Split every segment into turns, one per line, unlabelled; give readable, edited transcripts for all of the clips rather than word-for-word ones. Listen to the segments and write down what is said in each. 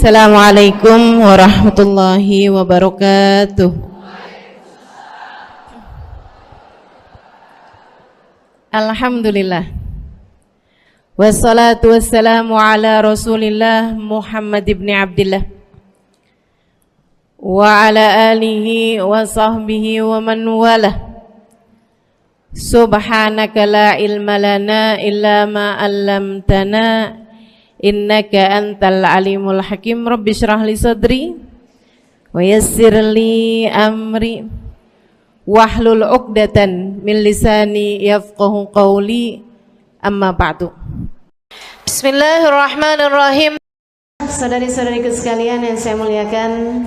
Assalamualaikum warahmatullahi wabarakatuh. Alhamdulillah. Wassalatu wassalamu ala Rasulillah Muhammad ibn Abdillah wa ala alihi wa sahbihi wa man walah. Subhanaka la ilma lana illa ma 'allamtana innaka antal alimul hakim. Rabbi shrah li sadri wa yassir li amri wahlul 'uqdatan min lisani yafqahu qawli. Amma ba'du. Bismillahirrahmanirrahim. Saudari-saudariku sekalian yang saya muliakan,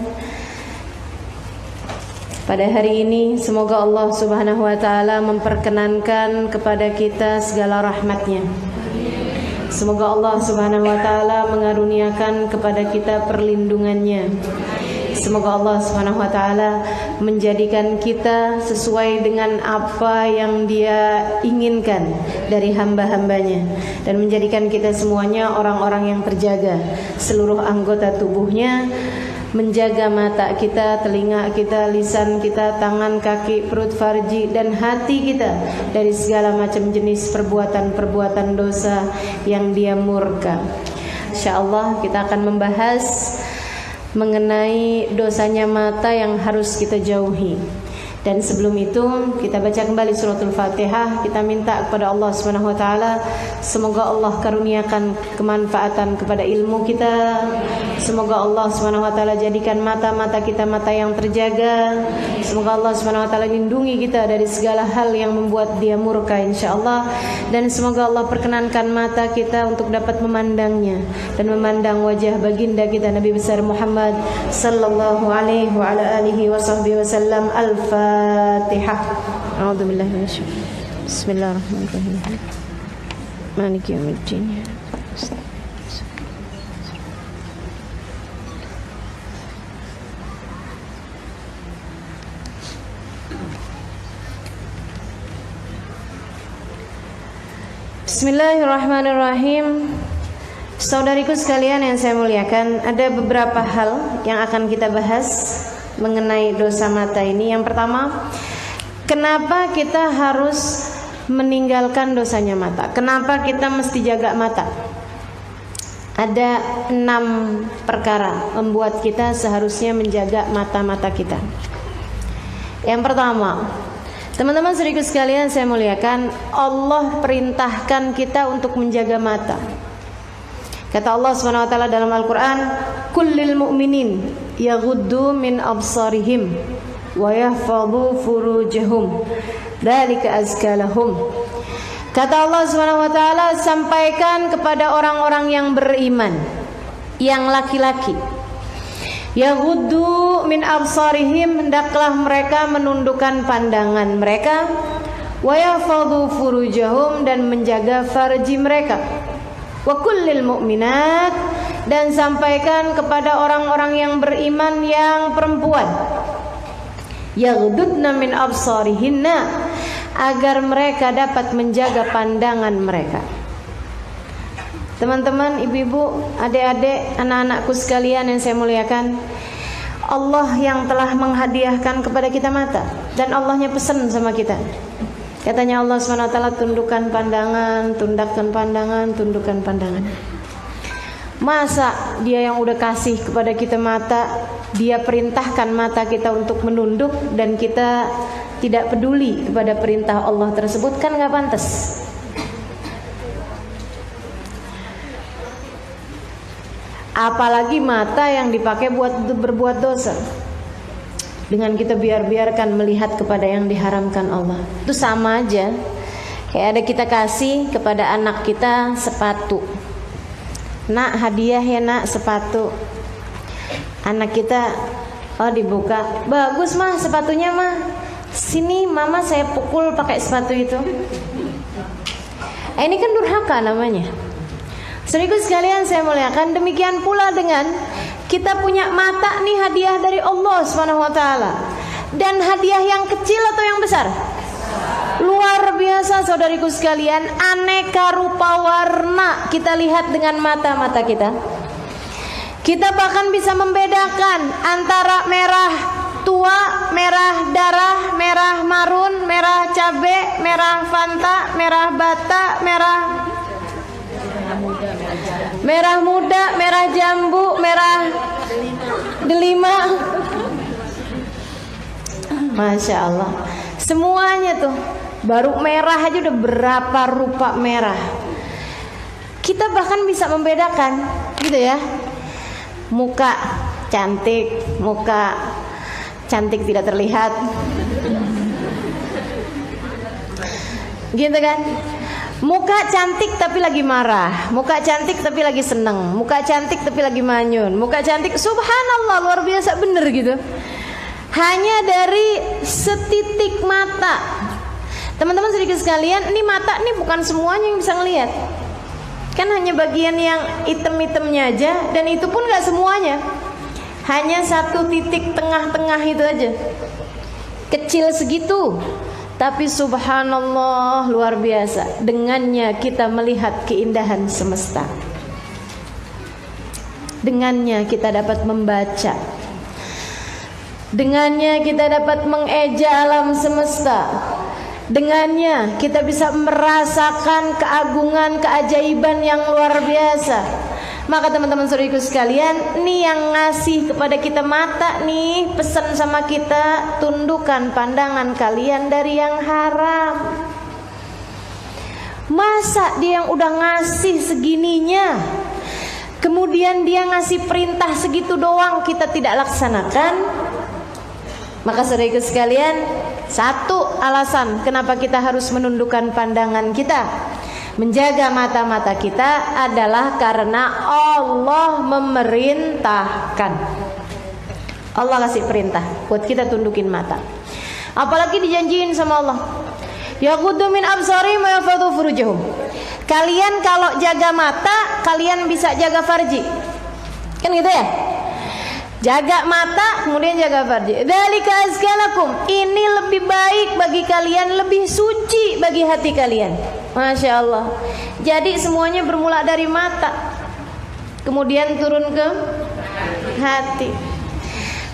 pada hari ini semoga Allah Subhanahu wa taala memperkenankan kepada kita segala rahmatnya. Semoga Allah Subhanahu wa taala mengaruniakan kepada kita perlindungannya. Semoga Allah Subhanahu wa taala menjadikan kita sesuai dengan apa yang Dia inginkan dari hamba-hambanya, dan menjadikan kita semuanya orang-orang yang terjaga seluruh anggota tubuhnya, menjaga mata kita, telinga kita, lisan kita, tangan, kaki, perut, farji, dan hati kita dari segala macam jenis perbuatan-perbuatan dosa yang Dia murka. InsyaAllah kita akan membahas mengenai dosanya mata yang harus kita jauhi. Dan sebelum itu kita baca kembali suratul Fatihah. Kita minta kepada Allah Subhanahu wa taala semoga Allah karuniakan kemanfaatan kepada ilmu kita. Semoga Allah Subhanahu wa taala jadikan mata-mata kita mata yang terjaga. Semoga Allah Subhanahu wa taala lindungi kita dari segala hal yang membuat Dia murka insyaallah. Dan semoga Allah perkenankan mata kita untuk dapat memandangnya dan memandang wajah baginda kita Nabi besar Muhammad sallallahu alaihi wa ala alihi wasahbihi wasallam. Al-Fatihah. A'udzubillahi minasyaitonir rajim. Bismillahirrahmanirrahim. Maliki yaumiddin. Bismillahirrahmanirrahim. Saudariku sekalian yang saya muliakan, ada beberapa hal yang akan kita bahas mengenai dosa mata ini. Yang pertama, kenapa kita harus meninggalkan dosanya mata? Kenapa kita mesti jaga mata? Ada 6 perkara membuat kita seharusnya menjaga mata-mata kita. Yang pertama, teman-teman saudariku sekalian saya muliakan, Allah perintahkan kita untuk menjaga mata. Kata Allah Subhanahu wa taala dalam Al-Qur'an, "Kullil mu'minin yaghuddu min absarihim wa yahfadhu furujahum, dzalika azka lahum." Kata Allah Subhanahu wa taala, sampaikan kepada orang-orang yang beriman, yang laki-laki, yaghuddu min absarihim, hendaklah mereka menundukkan pandangan mereka, wa yahfadhu furujahum, dan menjaga farji mereka. Wa kullil mu'minat, dan sampaikan kepada orang-orang yang beriman yang perempuan, yaghdudna min absarihinna, agar mereka dapat menjaga pandangan mereka. Teman-teman, ibu-ibu, adik-adik, anak-anakku sekalian yang saya muliakan, Allah yang telah menghadiahkan kepada kita mata, dan Allahnya pesan sama kita. Katanya Allah SWT, tundukkan pandangan, tundukkan pandangan, tundukkan pandangan. Masa Dia yang udah kasih kepada kita mata, Dia perintahkan mata kita untuk menunduk, dan kita tidak peduli kepada perintah Allah tersebut? Kan gak pantas. Apalagi mata yang dipakai buat berbuat dosa, dengan kita biarkan melihat kepada yang diharamkan Allah. Itu sama aja kayak ada kita kasih kepada anak kita sepatu. Nak, hadiah ya nak, sepatu. Anak kita, oh dibuka, bagus mah sepatunya mah, sini mama saya pukul pakai sepatu itu. Ini kan durhaka namanya. Saudaraku sekalian saya muliakan, demikian pula dengan kita punya mata nih, hadiah dari Allah Subhanahu wa taala. Dan hadiah yang kecil atau yang besar? Luar biasa saudariku sekalian, aneka rupa warna kita lihat dengan mata-mata kita. Kita bahkan bisa membedakan antara merah tua, merah darah, merah marun, merah cabe, merah fanta, merah bata, merah muda, merah jambu, merah delima. Masya Allah, semuanya tuh baru merah aja udah berapa rupa merah. Kita bahkan bisa membedakan gitu ya. Muka cantik, muka cantik tidak terlihat, gitu kan? Muka cantik tapi lagi marah, muka cantik tapi lagi seneng, muka cantik tapi lagi manyun, muka cantik, subhanallah luar biasa bener gitu. Hanya dari setitik mata. Teman-teman sedikit sekalian, ini mata ini bukan semuanya yang bisa ngelihat. Kan hanya bagian yang item-itemnya aja, dan itu pun gak semuanya. Hanya satu titik tengah-tengah itu aja, kecil segitu. Tapi subhanallah luar biasa, dengannya kita melihat keindahan semesta. Dengannya kita dapat membaca, dengannya kita dapat mengeja alam semesta. Dengannya kita bisa merasakan keagungan, keajaiban yang luar biasa. Maka teman-teman saudariku sekalian, nih yang ngasih kepada kita mata nih, pesan sama kita, tundukkan pandangan kalian dari yang haram. Masa dia yang udah ngasih segininya, kemudian dia ngasih perintah segitu doang kita tidak laksanakan? Maka saudariku sekalian, satu alasan kenapa kita harus menundukkan pandangan kita, menjaga mata-mata kita adalah karena Allah memerintahkan. Allah kasih perintah buat kita tundukin mata. Apalagi dijanjiin sama Allah, yaghuddu min absarihim wa yahfadhu furujahum. Kalian kalau jaga mata, kalian bisa jaga farji. Kan gitu ya? Jaga mata, kemudian jaga farji. Dzalika azkalakum. Ini lebih baik bagi kalian, lebih suci bagi hati kalian. Masya Allah. Jadi semuanya bermula dari mata, kemudian turun ke hati.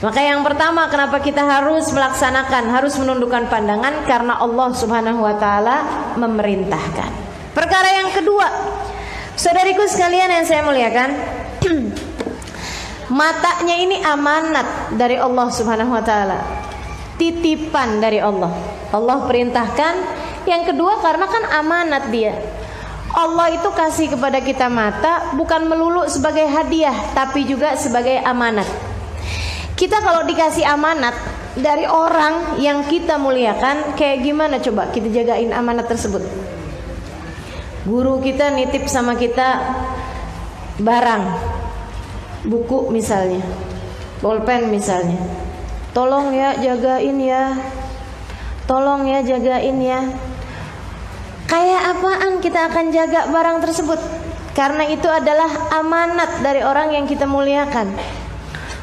Maka yang pertama, kenapa kita harus melaksanakan, harus menundukkan pandangan? Karena Allah Subhanahu wa Ta'ala memerintahkan. Perkara yang kedua, saudariku sekalian yang saya muliakan, matanya ini amanat dari Allah Subhanahu wa Ta'ala, titipan dari Allah. Allah perintahkan. Yang kedua, karena kan amanat dia. Allah itu kasih kepada kita mata bukan melulu sebagai hadiah, tapi juga sebagai amanat. Kita kalau dikasih amanat dari orang yang kita muliakan, kayak gimana coba kita jagain amanat tersebut? Guru kita nitip sama kita barang, buku misalnya, bolpen misalnya, tolong ya jagain ya, tolong ya jagain ya. Kayak apaan kita akan jaga barang tersebut? Karena itu adalah amanat dari orang yang kita muliakan.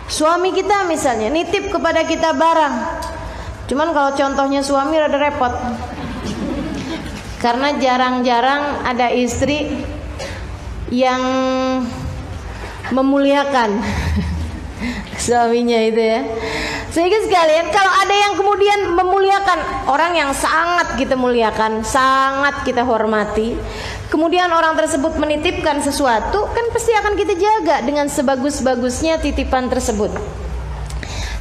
Suami kita misalnya nitip kepada kita barang, cuman kalau contohnya suami rada repot, karena jarang-jarang ada istri yang memuliakan suaminya itu ya. Sehingga sekalian, kalau ada yang kemudian memuliakan orang yang sangat kita muliakan, sangat kita hormati, kemudian orang tersebut menitipkan sesuatu, kan pasti akan kita jaga dengan sebagus-bagusnya titipan tersebut.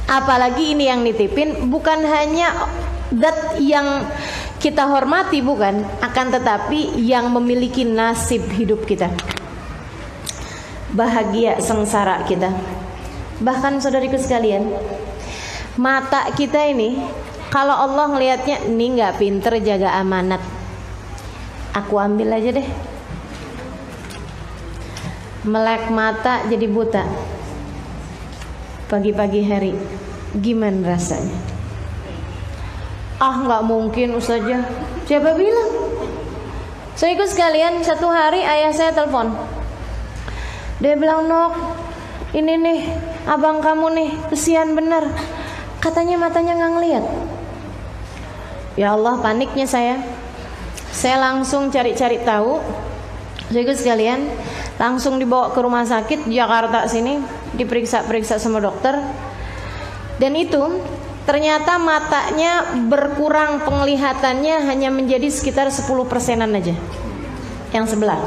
Apalagi ini yang nitipin bukan hanya zat yang kita hormati, bukan, akan tetapi yang memiliki nasib hidup kita, bahagia sengsara kita. Bahkan saudariku sekalian, mata kita ini, kalau Allah ngelihatnya ini nggak pinter jaga amanat, aku ambil aja deh. Melek mata jadi buta pagi-pagi hari, gimana rasanya? Ah nggak mungkin Ustazah. Siapa bilang? Saya ikut sekalian, satu hari ayah saya telepon. Dia bilang, Nok, ini nih abang kamu nih kesian bener, katanya matanya nggak ngeliat. Ya Allah, paniknya saya langsung cari-cari tahu. Saya ikut sekalian, Langsung dibawa ke rumah sakit Jakarta sini, diperiksa-periksa sama dokter. Dan itu ternyata matanya berkurang penglihatannya hanya menjadi sekitar 10%-an aja. Yang sebelah.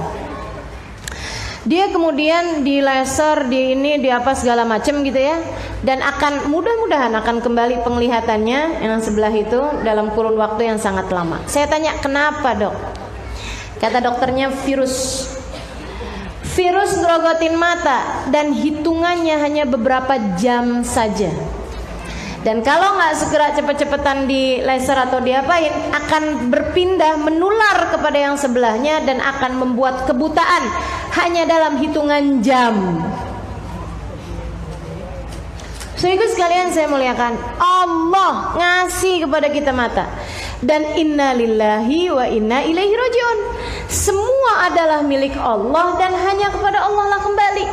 Dia kemudian di laser, di ini, di apa segala macam gitu ya. Dan akan mudah-mudahan akan kembali penglihatannya yang sebelah itu dalam kurun waktu yang sangat lama. Saya tanya, kenapa dok? Kata dokternya, virus ngerogotin mata dan hitungannya hanya beberapa jam saja. Dan kalau nggak segera cepet-cepetan di laser atau diapain, akan berpindah menular kepada yang sebelahnya dan akan membuat kebutaan hanya dalam hitungan jam. Saudaraku sekalian saya muliakan, Allah ngasih kepada kita mata. Dan inna lillahi wa inna ilaihi rajiun. Semua adalah milik Allah dan hanya kepada Allah lah kembali.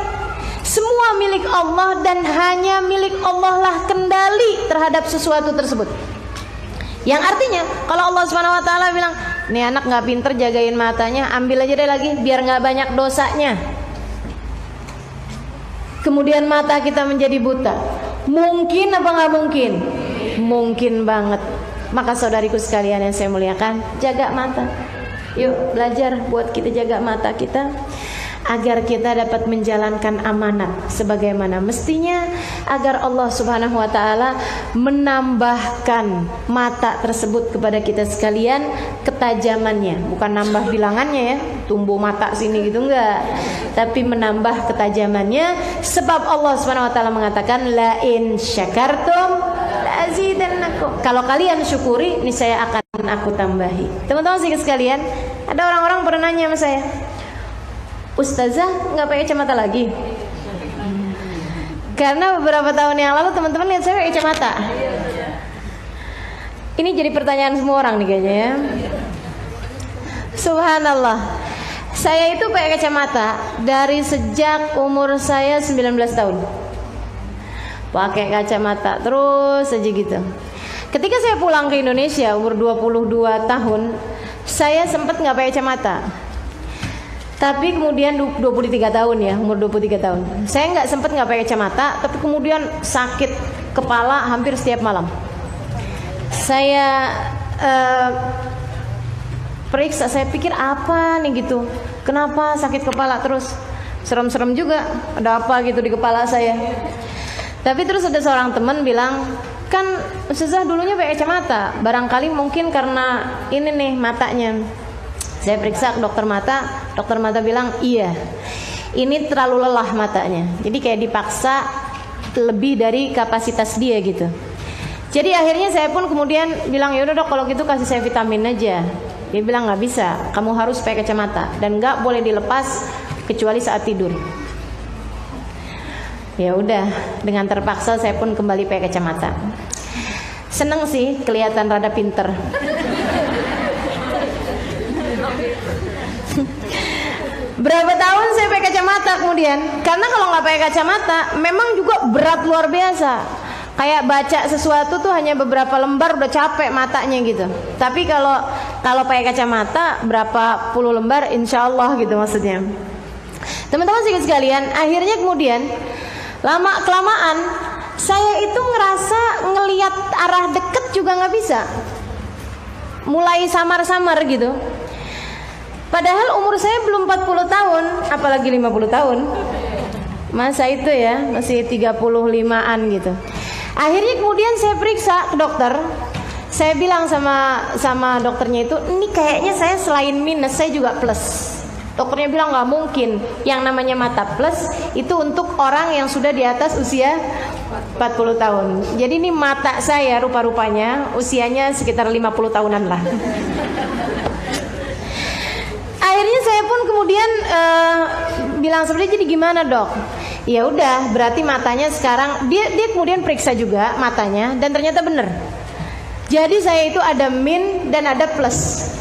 Semua milik Allah dan hanya milik Allah lah kendali terhadap sesuatu tersebut. Yang artinya kalau Allah Subhanahu wa taala bilang, "Nih anak nggak pinter jagain matanya, ambil aja deh lagi biar nggak banyak dosanya." Kemudian mata kita menjadi buta. Mungkin apa nggak mungkin? Mungkin banget. Maka saudariku sekalian yang saya muliakan, jaga mata. Yuk belajar buat kita jaga mata kita, agar kita dapat menjalankan amanat sebagaimana mestinya, agar Allah Subhanahu wa taala menambahkan mata tersebut kepada kita sekalian ketajamannya, bukan nambah bilangannya ya, tumbuh mata sini gitu enggak, tapi menambah ketajamannya, sebab Allah Subhanahu wa taala mengatakan la in syakartum la azidannakum. Kalau kalian syukuri, niscaya akan aku tambahi. Teman-teman sekalian, ada orang-orang pernah nanya sama saya, Ustazah nggak pakai kacamata lagi? Karena beberapa tahun yang lalu teman-teman lihat saya pakai kacamata. Ini jadi pertanyaan semua orang nih kayaknya ya. Subhanallah, saya itu pakai kacamata dari sejak umur saya 19 tahun. Pakai kacamata terus aja gitu. Ketika saya pulang ke Indonesia umur 22 tahun, saya sempat nggak pakai kacamata. Tapi kemudian 23 tahun ya, umur 23 tahun, saya nggak sempat nggak pakai kacamata, tapi kemudian sakit kepala hampir setiap malam. Saya periksa, saya pikir apa nih gitu, kenapa sakit kepala terus, serem-serem juga, ada apa gitu di kepala saya. Tapi terus ada seorang teman bilang, kan Ustazah dulunya pakai kacamata, barangkali mungkin karena ini nih matanya. Saya periksa ke dokter mata bilang iya, ini terlalu lelah matanya, jadi kayak dipaksa lebih dari kapasitas dia gitu. Jadi akhirnya saya pun kemudian bilang, yaudah dok kalau gitu kasih saya vitamin aja. Dia bilang nggak bisa, kamu harus pakai kacamata dan nggak boleh dilepas kecuali saat tidur. Ya udah, dengan terpaksa saya pun kembali pakai kacamata. Seneng sih kelihatan rada pinter. Berapa tahun saya pakai kacamata kemudian, karena kalau nggak pakai kacamata memang juga berat luar biasa. Kayak baca sesuatu tuh hanya beberapa lembar udah capek matanya gitu. Tapi kalau pakai kacamata berapa puluh lembar insya Allah gitu maksudnya. Teman-teman sekalian, akhirnya kemudian lama kelamaan saya itu ngerasa ngelihat arah deket juga nggak bisa, mulai samar-samar gitu. Padahal umur saya belum 40 tahun, apalagi 50 tahun. Masa itu ya, masih 35-an gitu. Akhirnya kemudian saya periksa ke dokter. Saya bilang sama dokternya itu, ini kayaknya saya selain minus, saya juga plus. Dokternya bilang nggak mungkin, yang namanya mata plus itu untuk orang yang sudah di atas usia 40 tahun. Jadi ini mata saya rupa-rupanya usianya sekitar 50 tahunan lah. Akhirnya saya pun kemudian bilang sebenarnya jadi gimana dok? Ya udah, berarti matanya sekarang dia kemudian periksa juga matanya dan ternyata bener. Jadi saya itu ada min dan ada plus.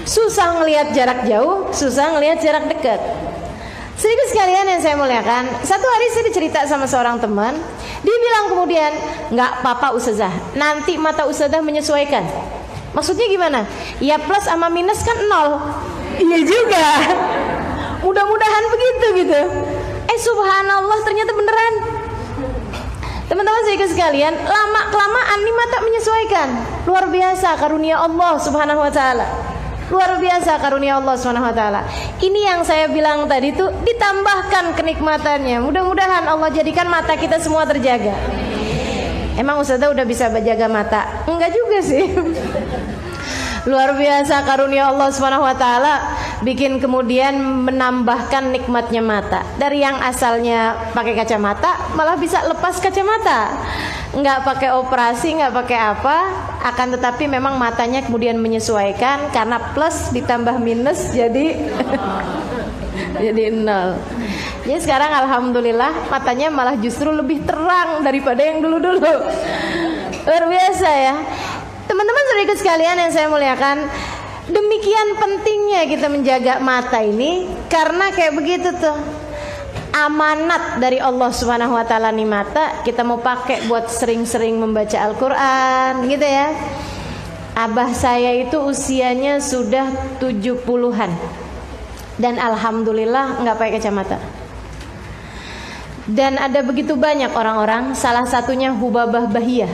Susah ngelihat jarak jauh, susah ngelihat jarak dekat. Sedikit sekalian yang saya muliakan, satu hari saya cerita sama seorang teman, dia bilang kemudian, nggak apa-apa Ustazah, nanti mata Ustazah menyesuaikan. Maksudnya gimana? Ya plus sama minus kan 0. Iya juga. Mudah-mudahan begitu gitu. Subhanallah ternyata beneran. Teman-teman saya sekalian, lama kelamaan nih mata menyesuaikan. Luar biasa karunia Allah Subhanahu wa taala. Luar biasa karunia Allah Subhanahu wa taala. Ini yang saya bilang tadi tuh, ditambahkan kenikmatannya. Mudah-mudahan Allah jadikan mata kita semua terjaga. Emang Ustazah udah bisa menjaga mata? Enggak juga sih. Luar biasa karunia Allah Subhanahu wa taala, bikin kemudian menambahkan nikmatnya mata. Dari yang asalnya pakai kacamata malah bisa lepas kacamata. Enggak pakai operasi, enggak pakai apa, akan tetapi memang matanya kemudian menyesuaikan karena plus ditambah minus jadi jadi nol. Jadi sekarang alhamdulillah matanya malah justru lebih terang daripada yang dulu-dulu. Luar biasa ya. Teman-teman saudara sekalian yang saya muliakan, demikian pentingnya kita menjaga mata ini karena kayak begitu tuh. Amanat dari Allah Subhanahu wa taala nih mata, kita mau pakai buat sering-sering membaca Al-Qur'an gitu ya. Abah saya itu usianya sudah 70-an. Dan alhamdulillah enggak pakai kacamata. Dan ada begitu banyak orang-orang, salah satunya Hubabah Bahiyah.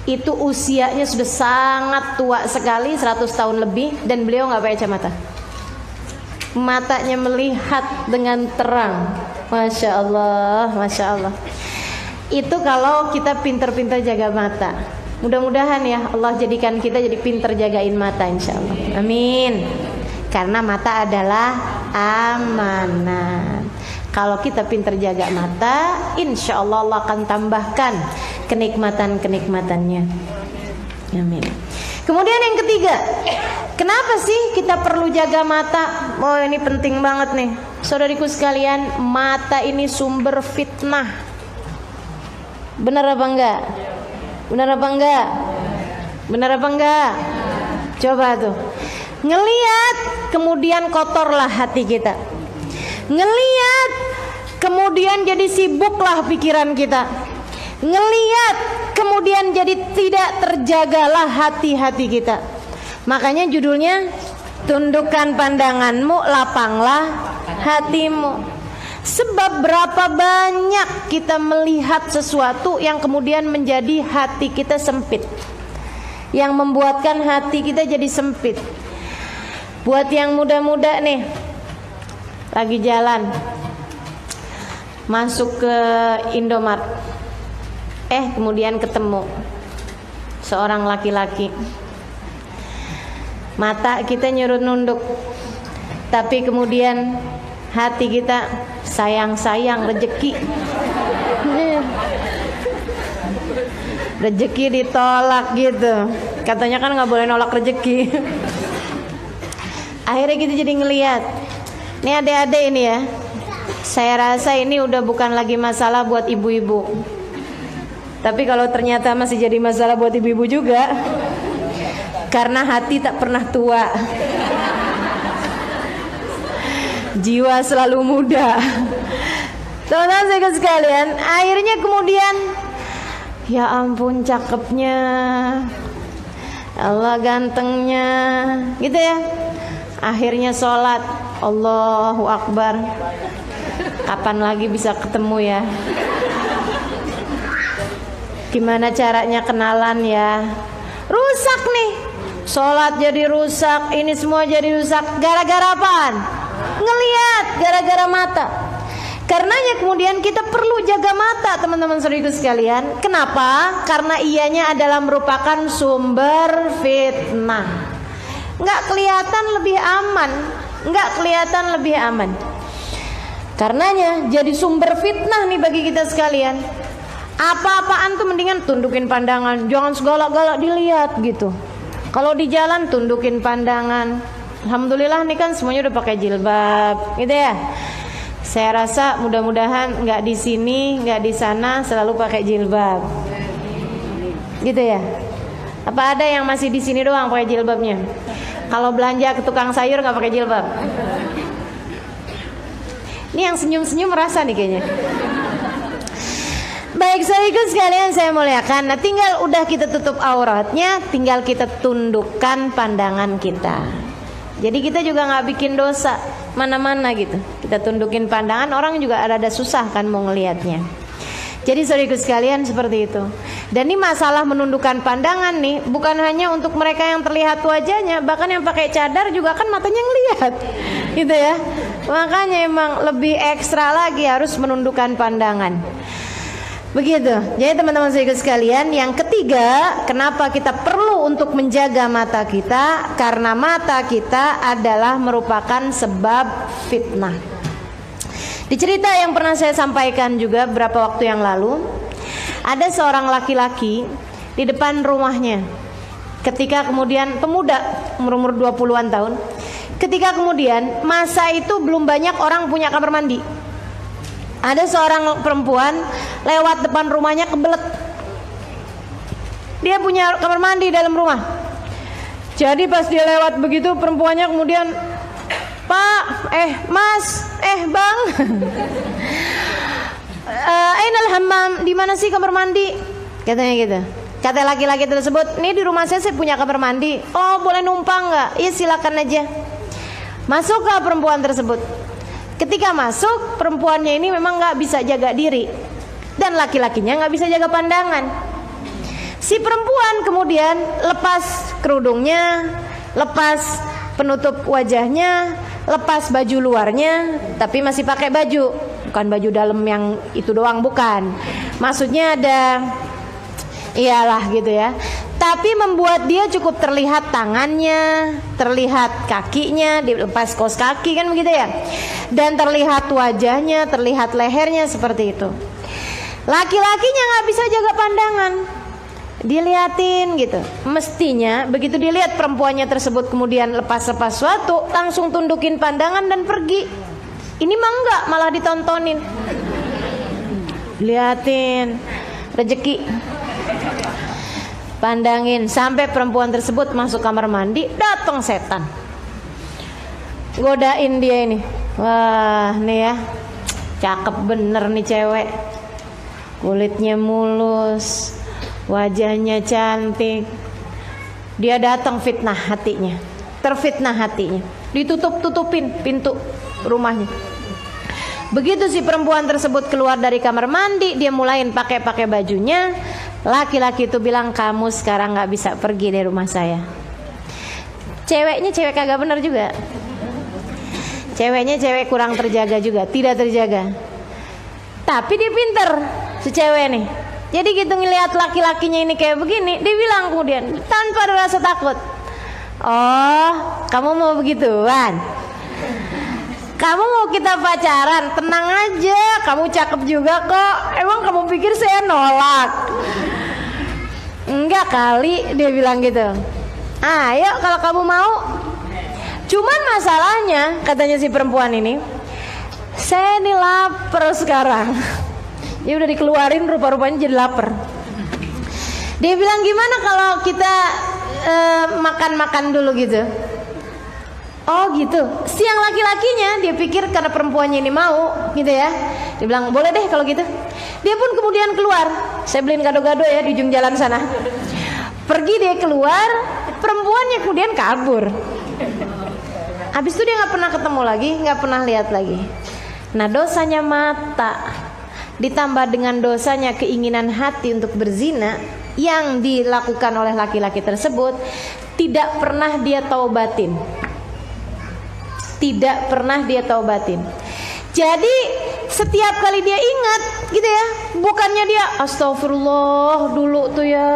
Itu usianya sudah sangat tua sekali, 100 tahun lebih, dan beliau nggak pakai kacamata. Matanya melihat dengan terang. Masya Allah, Masya Allah. Itu kalau kita pinter-pinter jaga mata. Mudah-mudahan ya Allah jadikan kita jadi pinter jagain mata, insya Allah. Amin. Karena mata adalah amanat. Kalau kita pinter jaga mata, insya Allah Allah akan tambahkan kenikmatan-kenikmatannya. Amin. Kemudian yang ketiga, kenapa sih kita perlu jaga mata? Oh ini penting banget nih, saudariku sekalian. Mata ini sumber fitnah. Benar apa enggak? Benar apa enggak? Benar apa enggak? Coba tuh, ngelihat kemudian kotorlah hati kita. Ngelihat kemudian jadi sibuklah pikiran kita. Ngelihat kemudian jadi tidak terjagalah hati-hati kita. Makanya judulnya, tundukkan pandanganmu, lapanglah hatimu. Sebab berapa banyak kita melihat sesuatu yang kemudian menjadi hati kita sempit, yang membuatkan hati kita jadi sempit. Buat yang muda-muda nih, lagi jalan masuk ke Indomart, kemudian ketemu seorang laki-laki. Mata kita nyurut nunduk, tapi kemudian hati kita sayang-sayang rezeki. Rezeki ditolak gitu. Katanya kan nggak boleh nolak rezeki. Akhirnya kita jadi ngelihat. Ini adik-adik ini ya, saya rasa ini udah bukan lagi masalah buat ibu-ibu. Tapi kalau ternyata masih jadi masalah buat ibu-ibu juga, karena hati tak pernah tua, jiwa selalu muda. Teman-teman saya sekalian, akhirnya kemudian, ya ampun cakepnya, Allah gantengnya, gitu ya. Akhirnya sholat, Allahu Akbar. Kapan lagi bisa ketemu ya? Gimana caranya kenalan ya? Rusak nih, sholat jadi rusak, ini semua jadi rusak. Gara-gara apaan? Ngelihat, gara-gara mata. Karenanya kemudian kita perlu jaga mata, teman-teman saudaraku sekalian. Kenapa? Karena ianya adalah merupakan sumber fitnah. Nggak kelihatan lebih aman, nggak kelihatan lebih aman. Karenanya jadi sumber fitnah nih bagi kita sekalian. Apa-apaan tuh mendingan tundukin pandangan, jangan segala-gala dilihat gitu. Kalau di jalan tundukin pandangan. Alhamdulillah nih kan semuanya udah pakai jilbab, gitu ya. Saya rasa mudah-mudahan nggak di sini, nggak di sana selalu pakai jilbab, gitu ya. Apa ada yang masih di sini doang pakai jilbabnya? Kalau belanja ke tukang sayur nggak pakai jilbab? Ini yang senyum-senyum merasa nih kayaknya. Baik saudaraku sekalian saya muliakan. Nah tinggal udah kita tutup auratnya, tinggal kita tundukkan pandangan kita. Jadi kita juga nggak bikin dosa. mana-mana gitu. Kita tundukin pandangan, orang juga ada susah kan mau ngelihatnya. Jadi saudaraku sekalian seperti itu. Dan ini masalah menundukkan pandangan nih, bukan hanya untuk mereka yang terlihat wajahnya, bahkan yang pakai cadar juga kan matanya ngelihat, gitu ya. Makanya emang lebih ekstra lagi harus menundukkan pandangan. Begitu. Jadi teman-teman saudaraku sekalian, yang ketiga, kenapa kita perlu untuk menjaga mata kita? Karena mata kita adalah merupakan sebab fitnah. Di cerita yang pernah saya sampaikan juga beberapa waktu yang lalu, ada seorang laki-laki di depan rumahnya. Ketika kemudian pemuda umur 20-an tahun, ketika kemudian masa itu belum banyak orang punya kamar mandi. Ada seorang perempuan lewat depan rumahnya kebelet. Dia punya kamar mandi dalam rumah. Jadi pas dia lewat begitu, perempuannya kemudian, "Pak, Mas, Bang, ainal hammam, di mana sih kamar mandi?" Katanya gitu. Kata laki-laki tersebut, "Nih di rumah saya punya kamar mandi." "Oh, boleh numpang nggak?" "Iya, silakan aja." Masuklah perempuan tersebut. Ketika masuk, perempuannya ini memang nggak bisa jaga diri dan laki-lakinya nggak bisa jaga pandangan. Si perempuan kemudian lepas kerudungnya, lepas penutup wajahnya, lepas baju luarnya, tapi masih pakai baju, bukan baju dalam yang itu doang, bukan. Maksudnya ada, iyalah gitu ya. Tapi membuat dia cukup terlihat tangannya, terlihat kakinya, dilepas kaos kaki kan begitu ya. Dan terlihat wajahnya, terlihat lehernya seperti itu. Laki-lakinya nggak bisa jaga pandangan, diliatin gitu. Mestinya begitu dilihat perempuannya tersebut kemudian lepas sesuatu, langsung tundukin pandangan dan pergi. Ini mah enggak, malah ditontonin, liatin rezeki, pandangin. Sampai perempuan tersebut masuk kamar mandi, datang setan godain dia ini. Wah, nih ya, cakep bener nih cewek, kulitnya mulus, wajahnya cantik. Dia datang fitnah hatinya, terfitnah hatinya, ditutup-tutupin pintu rumahnya. Begitu si perempuan tersebut keluar dari kamar mandi, dia mulain pakai bajunya. Laki-laki itu bilang, "Kamu sekarang nggak bisa pergi dari rumah saya." Ceweknya cewek kagak bener juga. Ceweknya cewek kurang terjaga juga, tidak terjaga. Tapi dia pinter si cewek nih. Jadi gitu ngelihat laki-lakinya ini kayak begini, dia bilang kemudian tanpa ada rasa takut, "Oh, kamu mau begituan? Kamu mau kita pacaran? Tenang aja, kamu cakep juga kok. Emang kamu pikir saya nolak?" "Enggak kali," dia bilang gitu. "Ayo kalau kamu mau. Cuman masalahnya," katanya si perempuan ini, "saya ini lapar sekarang." Ya udah dikeluarin, rupa-rupanya jadi lapar. Dia bilang, "Gimana kalau kita makan-makan dulu gitu?" "Oh gitu." Siang laki-lakinya dia pikir karena perempuannya ini mau gitu ya, dia bilang, "Boleh deh kalau gitu." Dia pun kemudian keluar. Saya beliin gado-gado ya di ujung jalan sana. Pergi dia keluar, perempuannya kemudian kabur. Habis itu dia nggak pernah ketemu lagi, nggak pernah lihat lagi. Nah, dosanya mata ditambah dengan dosanya keinginan hati untuk berzina yang dilakukan oleh laki-laki tersebut, tidak pernah dia taubatin. Tidak pernah dia taubatin. Jadi setiap kali dia ingat gitu ya, bukannya dia astagfirullah dulu tuh ya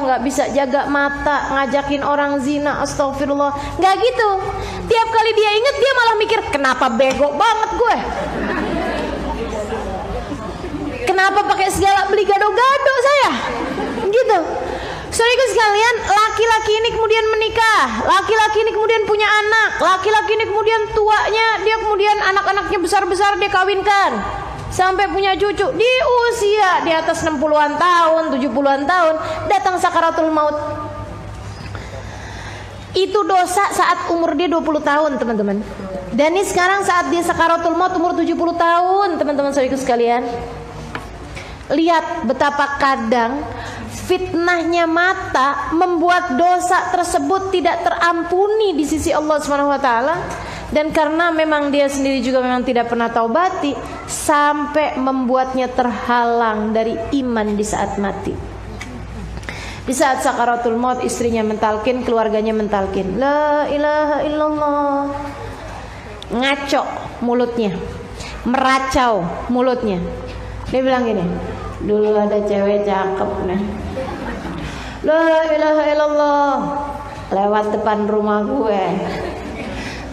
nggak bisa jaga mata, ngajakin orang zina, astagfirullah, nggak gitu. Tiap kali dia ingat dia malah mikir, kenapa bego banget gue, kenapa pakai segala beli gado-gado saya gitu. Saudaraku sekalian, laki-laki ini kemudian menikah, laki-laki ini kemudian punya anak, laki-laki ini kemudian tuanya, dia kemudian anak-anaknya besar-besar dia kawinkan sampai punya cucu di usia di atas 60-an tahun, 70-an tahun, datang sakaratul maut. Itu dosa saat umur dia 20 tahun, teman-teman. Dan ini sekarang saat dia sakaratul maut umur 70 tahun, teman-teman saudaraku sekalian. Lihat betapa kadang fitnahnya mata membuat dosa tersebut tidak terampuni di sisi Allah Subhanahu wa taala. Dan karena memang dia sendiri juga memang tidak pernah taubati, sampai membuatnya terhalang dari iman di saat mati. Di saat sakaratul maut, istrinya mentalkin, keluarganya mentalkin, la ilaha illallah. Ngaco mulutnya, meracau mulutnya. Dia bilang gini, dulu ada cewek cakep nih, la ilaha illallah, lewat depan rumah gue.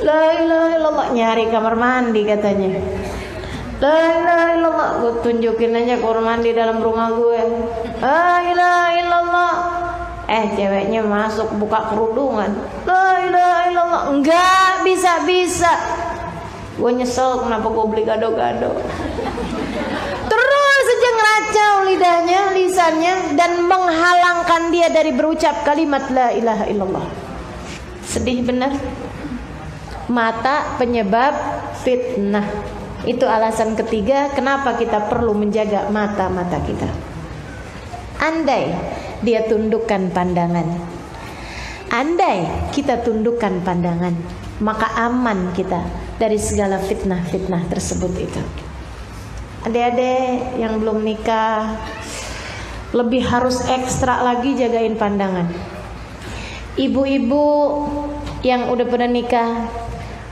La ilaha illallah, nyari kamar mandi katanya. La ilaha illallah, gue tunjukin aja kamar mandi dalam rumah gue. La ilaha illallah. Ceweknya masuk buka kerudungan. La ilaha illallah. Enggak bisa. Gue nyesel kenapa gue beli gado-gado. Terus saja ngeracau lidahnya, lisannya, dan menghalangkan dia dari berucap kalimat la ilaha illallah. Sedih benar. Mata penyebab fitnah. Itu alasan ketiga kenapa kita perlu menjaga mata-mata kita. Andai dia tundukkan pandangan, andai kita tundukkan pandangan, maka aman kita dari segala fitnah-fitnah tersebut itu. Adik-adik yang belum nikah lebih harus ekstra lagi jagain pandangan. Ibu-ibu yang udah pernah nikah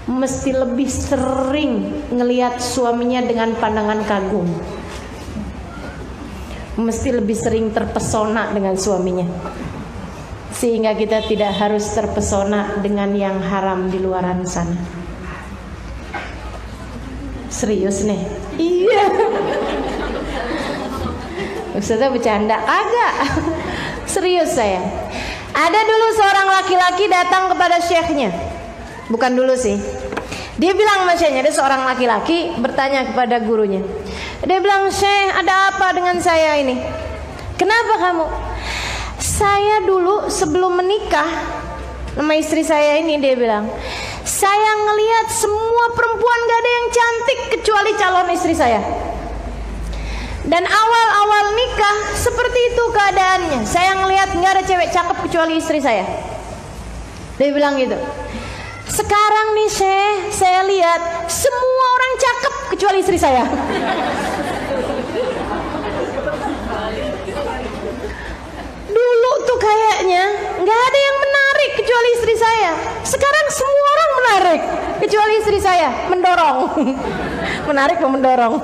mesti lebih sering ngelihat suaminya dengan pandangan kagum. Mesti lebih sering terpesona dengan suaminya, sehingga kita tidak harus terpesona dengan yang haram di luaran sana. Serius nih? Iya. Ustazah bercanda? Kagak. Serius saya. Ada dulu seorang laki-laki datang kepada syekhnya. Bukan dulu sih. Dia bilang sama syekhnya, ada seorang laki-laki bertanya kepada gurunya. Dia bilang, "Syekh, ada apa dengan saya ini? Kenapa kamu?" "Saya dulu sebelum menikah sama istri saya ini," dia bilang, "saya ngelihat semua perempuan gak ada yang cantik kecuali calon istri saya. Dan awal-awal nikah seperti itu keadaannya. Saya ngelihat gak ada cewek cakep kecuali istri saya." Dia bilang gitu. "Sekarang nih Syekh, saya lihat semua orang cakep kecuali istri saya." Dulu tuh kayaknya nggak ada yang menarik kecuali istri saya. Sekarang semua orang menarik kecuali istri saya. Mendorong. Menarik atau mendorong?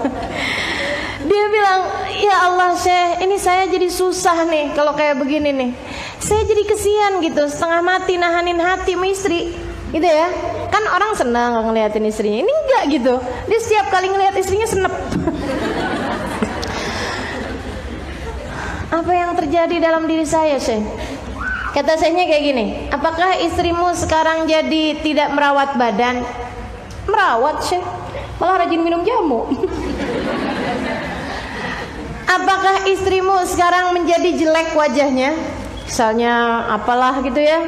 Dia bilang, "Ya Allah Syekh, ini saya jadi susah nih kalau kayak begini nih. Saya jadi kesian gitu, setengah mati nahanin hati sama istri." Gitu ya. Kan orang senang ngeliatin istrinya. Ini enggak gitu. Dia setiap kali ngeliat istrinya senep. Apa yang terjadi dalam diri saya, Syekh? Kata Syekhnya kayak gini, "Apakah istrimu sekarang jadi tidak merawat badan?" "Merawat, Syekh. Malah rajin minum jamu." "Apakah istrimu sekarang menjadi jelek wajahnya? Misalnya apalah gitu ya,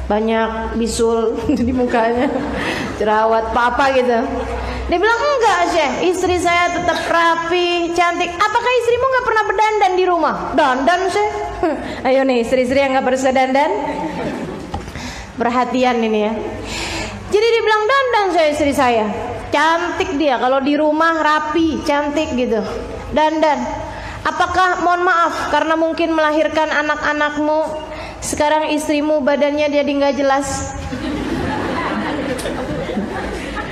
banyak bisul di mukanya, jerawat, apa gitu." Dia bilang, "Enggak Syekh, istri saya tetap rapi, cantik." "Apakah istrimu gak pernah berdandan di rumah?" "Dandan Syekh." Ayo nih istri-istri yang gak pernah dandan, perhatian ini ya. Jadi dia bilang, "Dandan saya istri saya, cantik dia, kalau di rumah rapi, cantik gitu, dandan." "Apakah, mohon maaf, karena mungkin melahirkan anak-anakmu, sekarang istrimu badannya jadi gak jelas?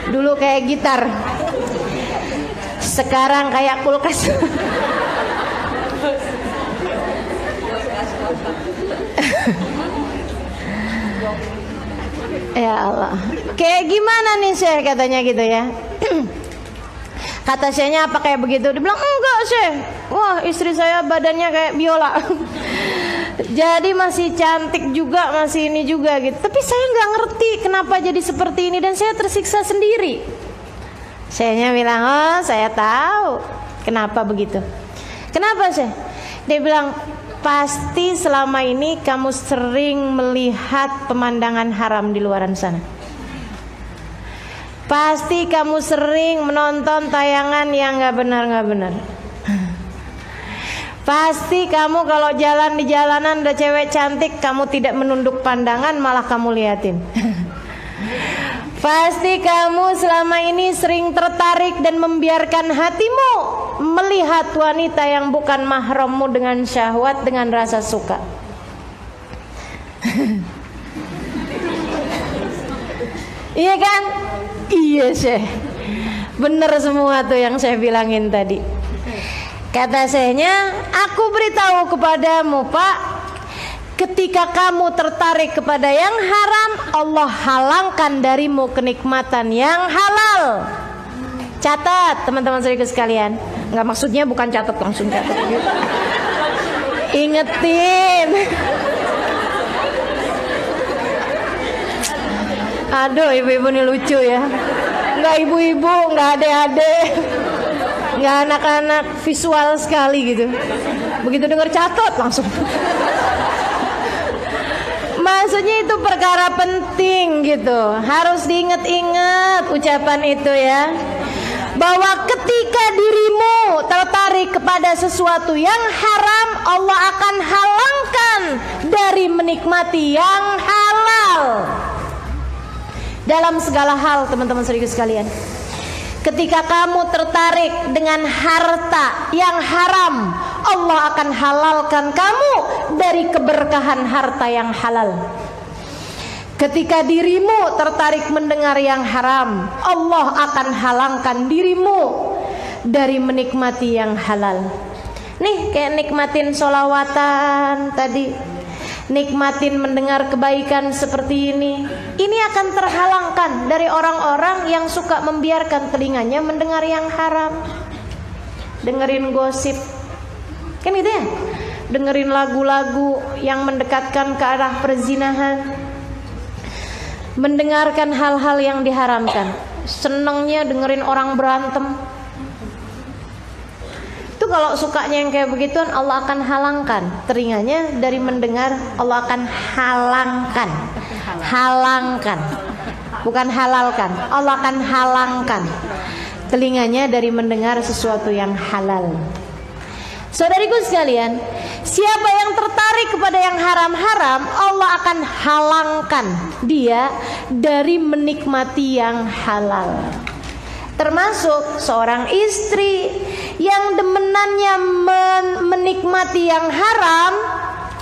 Dulu kayak gitar, sekarang kayak kulkas." Ya Allah, kayak gimana nih Syekh, katanya gitu ya. Kata Syekhnya, "Apa kayak begitu?" Dia bilang, "Enggak Syekh, wah istri saya badannya kayak biola." Jadi masih cantik juga, masih ini juga gitu. Tapi saya nggak ngerti kenapa jadi seperti ini dan saya tersiksa sendiri. Syekhnya bilang, "Oh saya tahu kenapa begitu." "Kenapa Syekh?" Dia bilang, "Pasti selama ini kamu sering melihat pemandangan haram di luaran sana. Pasti kamu sering menonton tayangan yang nggak benar. Pasti kamu kalau jalan di jalanan ada cewek cantik, kamu tidak menunduk pandangan, malah kamu liatin. Pasti kamu selama ini sering tertarik dan membiarkan hatimu melihat wanita yang bukan mahrammu dengan syahwat, dengan rasa suka. Iya kan? Iya Syekh, bener semua tuh yang saya bilangin tadi. Kata Syekhnya, aku beritahu kepadamu Pak, ketika kamu tertarik kepada yang haram, Allah halangkan darimu kenikmatan yang halal. Catat teman-teman saudaraku sekalian. Nggak, maksudnya bukan catat, langsung catat gitu. Ingetin. Aduh, ibu-ibu ini lucu ya. Nggak ibu-ibu, nggak adek-adek, nggak anak-anak, visual sekali gitu. Begitu dengar catat langsung. Maksudnya itu perkara penting gitu. Harus diingat-ingat ucapan itu ya. Bahwa ketika dirimu tertarik kepada sesuatu yang haram, Allah akan halangkan dari menikmati yang halal. Dalam segala hal teman-teman saudaraku sekalian, ketika kamu tertarik dengan harta yang haram, Allah akan halalkan kamu dari keberkahan harta yang halal. Ketika dirimu tertarik mendengar yang haram, Allah akan halangkan dirimu dari menikmati yang halal. Nih kayak nikmatin sholawatan tadi, nikmatin mendengar kebaikan seperti ini akan terhalangkan dari orang-orang yang suka membiarkan telinganya mendengar yang haram, dengerin gosip, kan gitu ya, dengerin lagu-lagu yang mendekatkan ke arah perzinahan, mendengarkan hal-hal yang diharamkan, senengnya dengerin orang berantem. Itu kalau sukanya yang kayak begituan, Allah akan halangkan telinganya dari mendengar. Allah akan halangkan, bukan halalkan. Allah akan halangkan telinganya dari mendengar sesuatu yang halal. Saudariku sekalian, siapa yang tertarik kepada yang haram-haram, Allah akan halangkan dia dari menikmati yang halal. Termasuk seorang istri yang demenannya menikmati yang haram,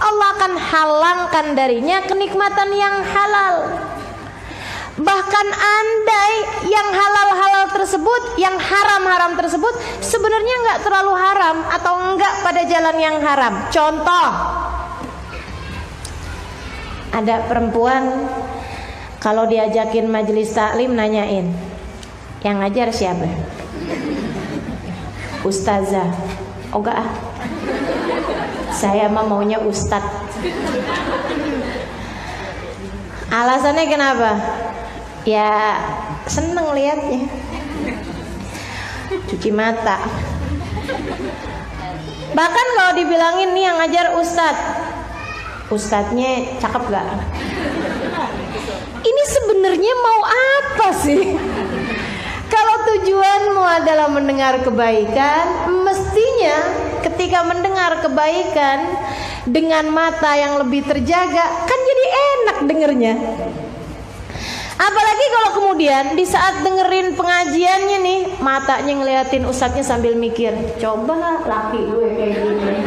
Allah akan halangkan darinya kenikmatan yang halal. Bahkan andai yang halal-halal tersebut, yang haram-haram tersebut sebenarnya nggak terlalu haram atau enggak pada jalan yang haram. Contoh, ada perempuan kalau diajakin majelis taklim nanyain, yang ngajar siapa? Ustazah. Oh enggak ah, saya mah maunya ustadz. Alasannya kenapa? Ya seneng liatnya, cuci mata. Bahkan kalau dibilangin nih yang ngajar ustadz, ustadznya cakep gak? Ini sebenarnya mau apa sih? Kalau tujuanmu adalah mendengar kebaikan, mestinya ketika mendengar kebaikan dengan mata yang lebih terjaga, kan jadi enak dengernya. Apalagi kalau kemudian di saat dengerin pengajiannya nih, matanya ngeliatin ustadznya sambil mikir, coba laki gue kayak gini.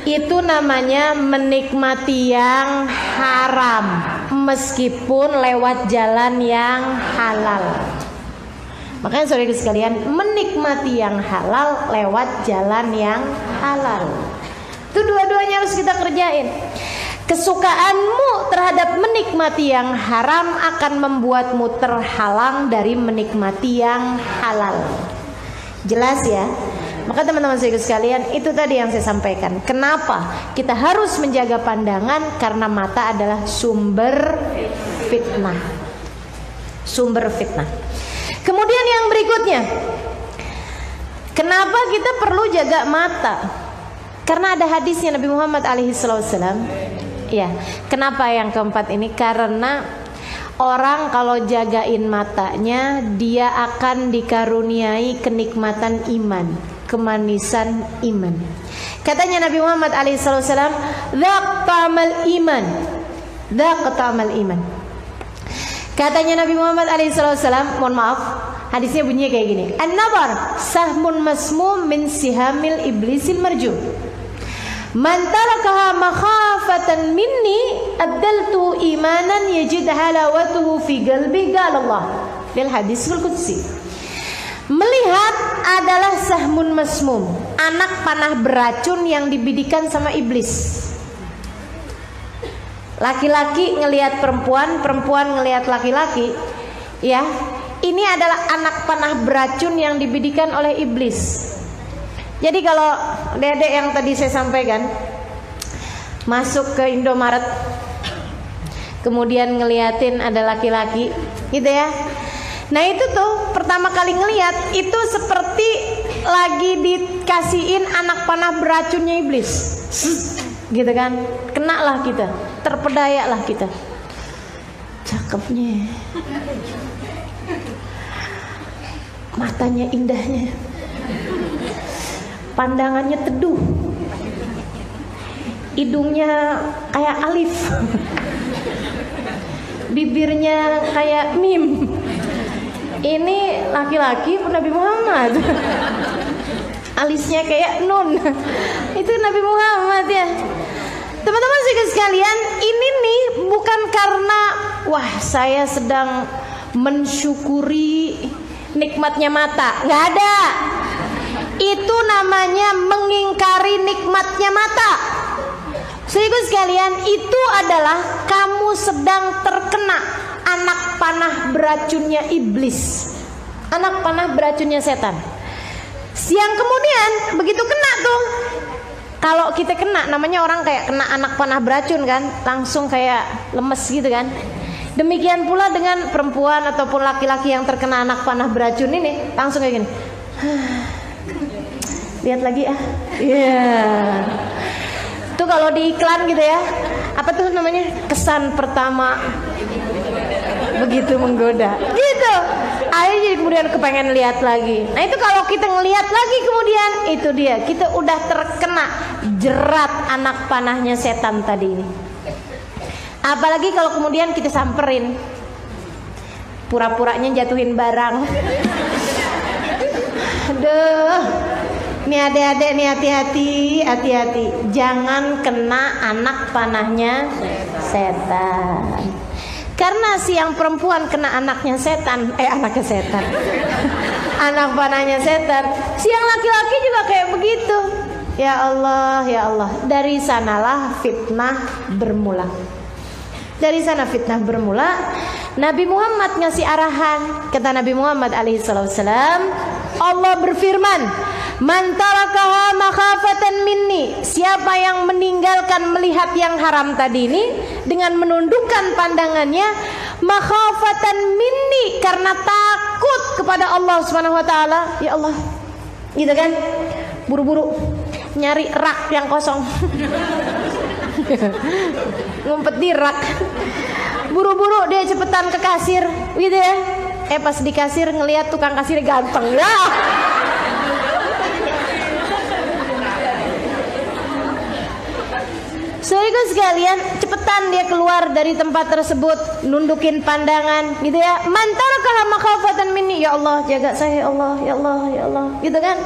Itu namanya menikmati yang haram, meskipun lewat jalan yang halal. Makanya saudara sekalian, menikmati yang halal lewat jalan yang halal. Itu dua-duanya harus kita kerjain. Kesukaanmu terhadap menikmati yang haram akan membuatmu terhalang dari menikmati yang halal. Jelas ya? Maka teman-teman sekalian, itu tadi yang saya sampaikan. Kenapa kita harus menjaga pandangan? Karena mata adalah sumber fitnah. Sumber fitnah. Kemudian yang berikutnya, kenapa kita perlu jaga mata? Karena ada hadisnya Nabi Muhammad SAW. Ya, kenapa yang keempat ini? Karena orang kalau jagain matanya, dia akan dikaruniai kenikmatan iman, kemanisan iman. Katanya Nabi Muhammad SAW, "Dzaq ta'mal iman, dzaq ta'mal iman." Katanya Nabi Muhammad alaihissalam, mohon maaf, hadisnya bunyinya kayak gini. An-nabar sahmun masmum min sihamil iblisil marjum. Man tarakaha makhafatan minni addaltu imanan yajid halawatuhu fi qalbi qala Allah. Del hadisul qudsi. Melihat adalah sahmun masmum, anak panah beracun yang dibidikan sama iblis. Laki-laki ngelihat perempuan, perempuan ngelihat laki-laki, ya. Ini adalah anak panah beracun yang dibidikan oleh iblis. Jadi kalau dedek yang tadi saya sampaikan masuk ke Indomaret, kemudian ngeliatin ada laki-laki, gitu ya. Nah itu tuh pertama kali ngeliat itu seperti lagi dikasihin anak panah beracunnya iblis, gitu kan? Kena lah kita, terpedaya lah kita. Cakepnya, matanya indahnya, pandangannya teduh, hidungnya kayak alif, bibirnya kayak mim. Ini laki-laki Nabi Muhammad. Alisnya kayak nun. Itu Nabi Muhammad ya. Teman-teman sekalian, ini nih bukan karena wah saya sedang mensyukuri nikmatnya mata. Nggak ada. Itu namanya mengingkari nikmatnya mata. Saudara sekalian, itu adalah kamu sedang terkena anak panah beracunnya iblis, anak panah beracunnya setan. Siang kemudian begitu kena tuh, kalau kita kena, namanya orang kayak kena anak panah beracun kan, langsung kayak lemes gitu kan. Demikian pula dengan perempuan ataupun laki-laki yang terkena anak panah beracun ini, langsung kayak gini. Lihat lagi ah, iya. Tuh kalau di iklan gitu ya, apa tuh namanya, kesan pertama begitu menggoda, gitu. Ayo jadi kemudian kepengen lihat lagi. Nah itu kalau kita ngelihat lagi kemudian, itu dia, kita udah terkena jerat anak panahnya setan tadi ini. Apalagi kalau kemudian kita samperin, pura-puranya jatuhin barang. Aduh, nih adik-adik nih, hati-hati, jangan kena anak panahnya setan. Karena si yang perempuan kena anaknya setan, anaknya setan, anak panahnya setan. Si yang laki-laki juga kayak begitu. Ya Allah, ya Allah. Dari sanalah fitnah bermula. Dari sana fitnah bermula. Nabi Muhammad ngasih arahan. Kata Nabi Muhammad alaihissalam, Allah berfirman, man tarakaha makhafatan minni, siapa yang meninggalkan melihat yang haram tadi ini dengan menundukkan pandangannya, makhafatan minni, karena takut kepada Allah Subhanahu wa taala. Ya Allah, gitu kan, buru-buru nyari rak yang kosong. Ngumpet di rak, buru-buru dia cepetan ke kasir, gitu ya. Pas di kasir ngelihat tukang kasir ganteng ya. Saudara sekalian, cepetan dia keluar dari tempat tersebut, nundukin pandangan, gitu ya. Mantarakah makhafatan minni, ya Allah jaga saya, ya Allah, ya Allah, ya Allah, gitu kan.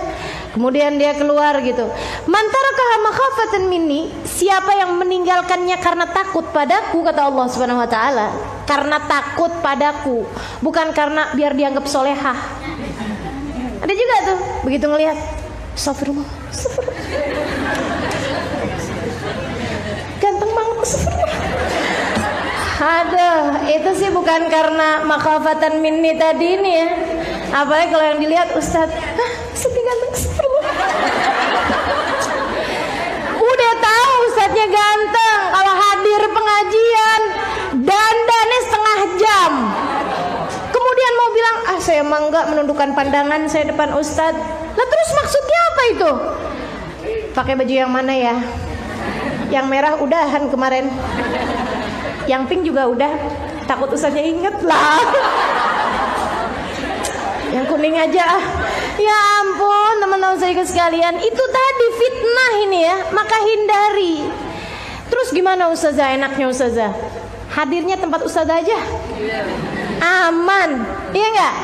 Kemudian dia keluar gitu. Mantarakah makhafatan minni, siapa yang meninggalkannya karena takut padaku, kata Allah Subhanahu wa taala. Karena takut padaku, bukan karena biar dianggap solehah. Ada juga tuh, begitu ngelihat, astagfirullah, astagfirullah, ganteng banget, astagfirullah. Aduh, itu sih bukan karena makhafatan minni tadi ini ya. Apalagi kalau yang dilihat Ustadz, Ustadz ganteng, astagfirullah. Udah tahu Ustadznya ganteng, kalau hadir pengajian dandannya setengah jam, kemudian mau bilang saya emang enggak menundukkan pandangan saya depan Ustadz. Lah terus maksudnya apa itu? Pakai baju yang mana ya? Yang merah udahan kemarin, yang pink juga udah, takut Ustadznya inget lah. Yang kuning aja. Ya ampun teman-teman saya sekalian, itu tadi fitnah ini ya, maka hindari. Terus gimana Ustazah, enaknya Ustazah? Hadirnya tempat Ustazah aja. aman, iya nggak?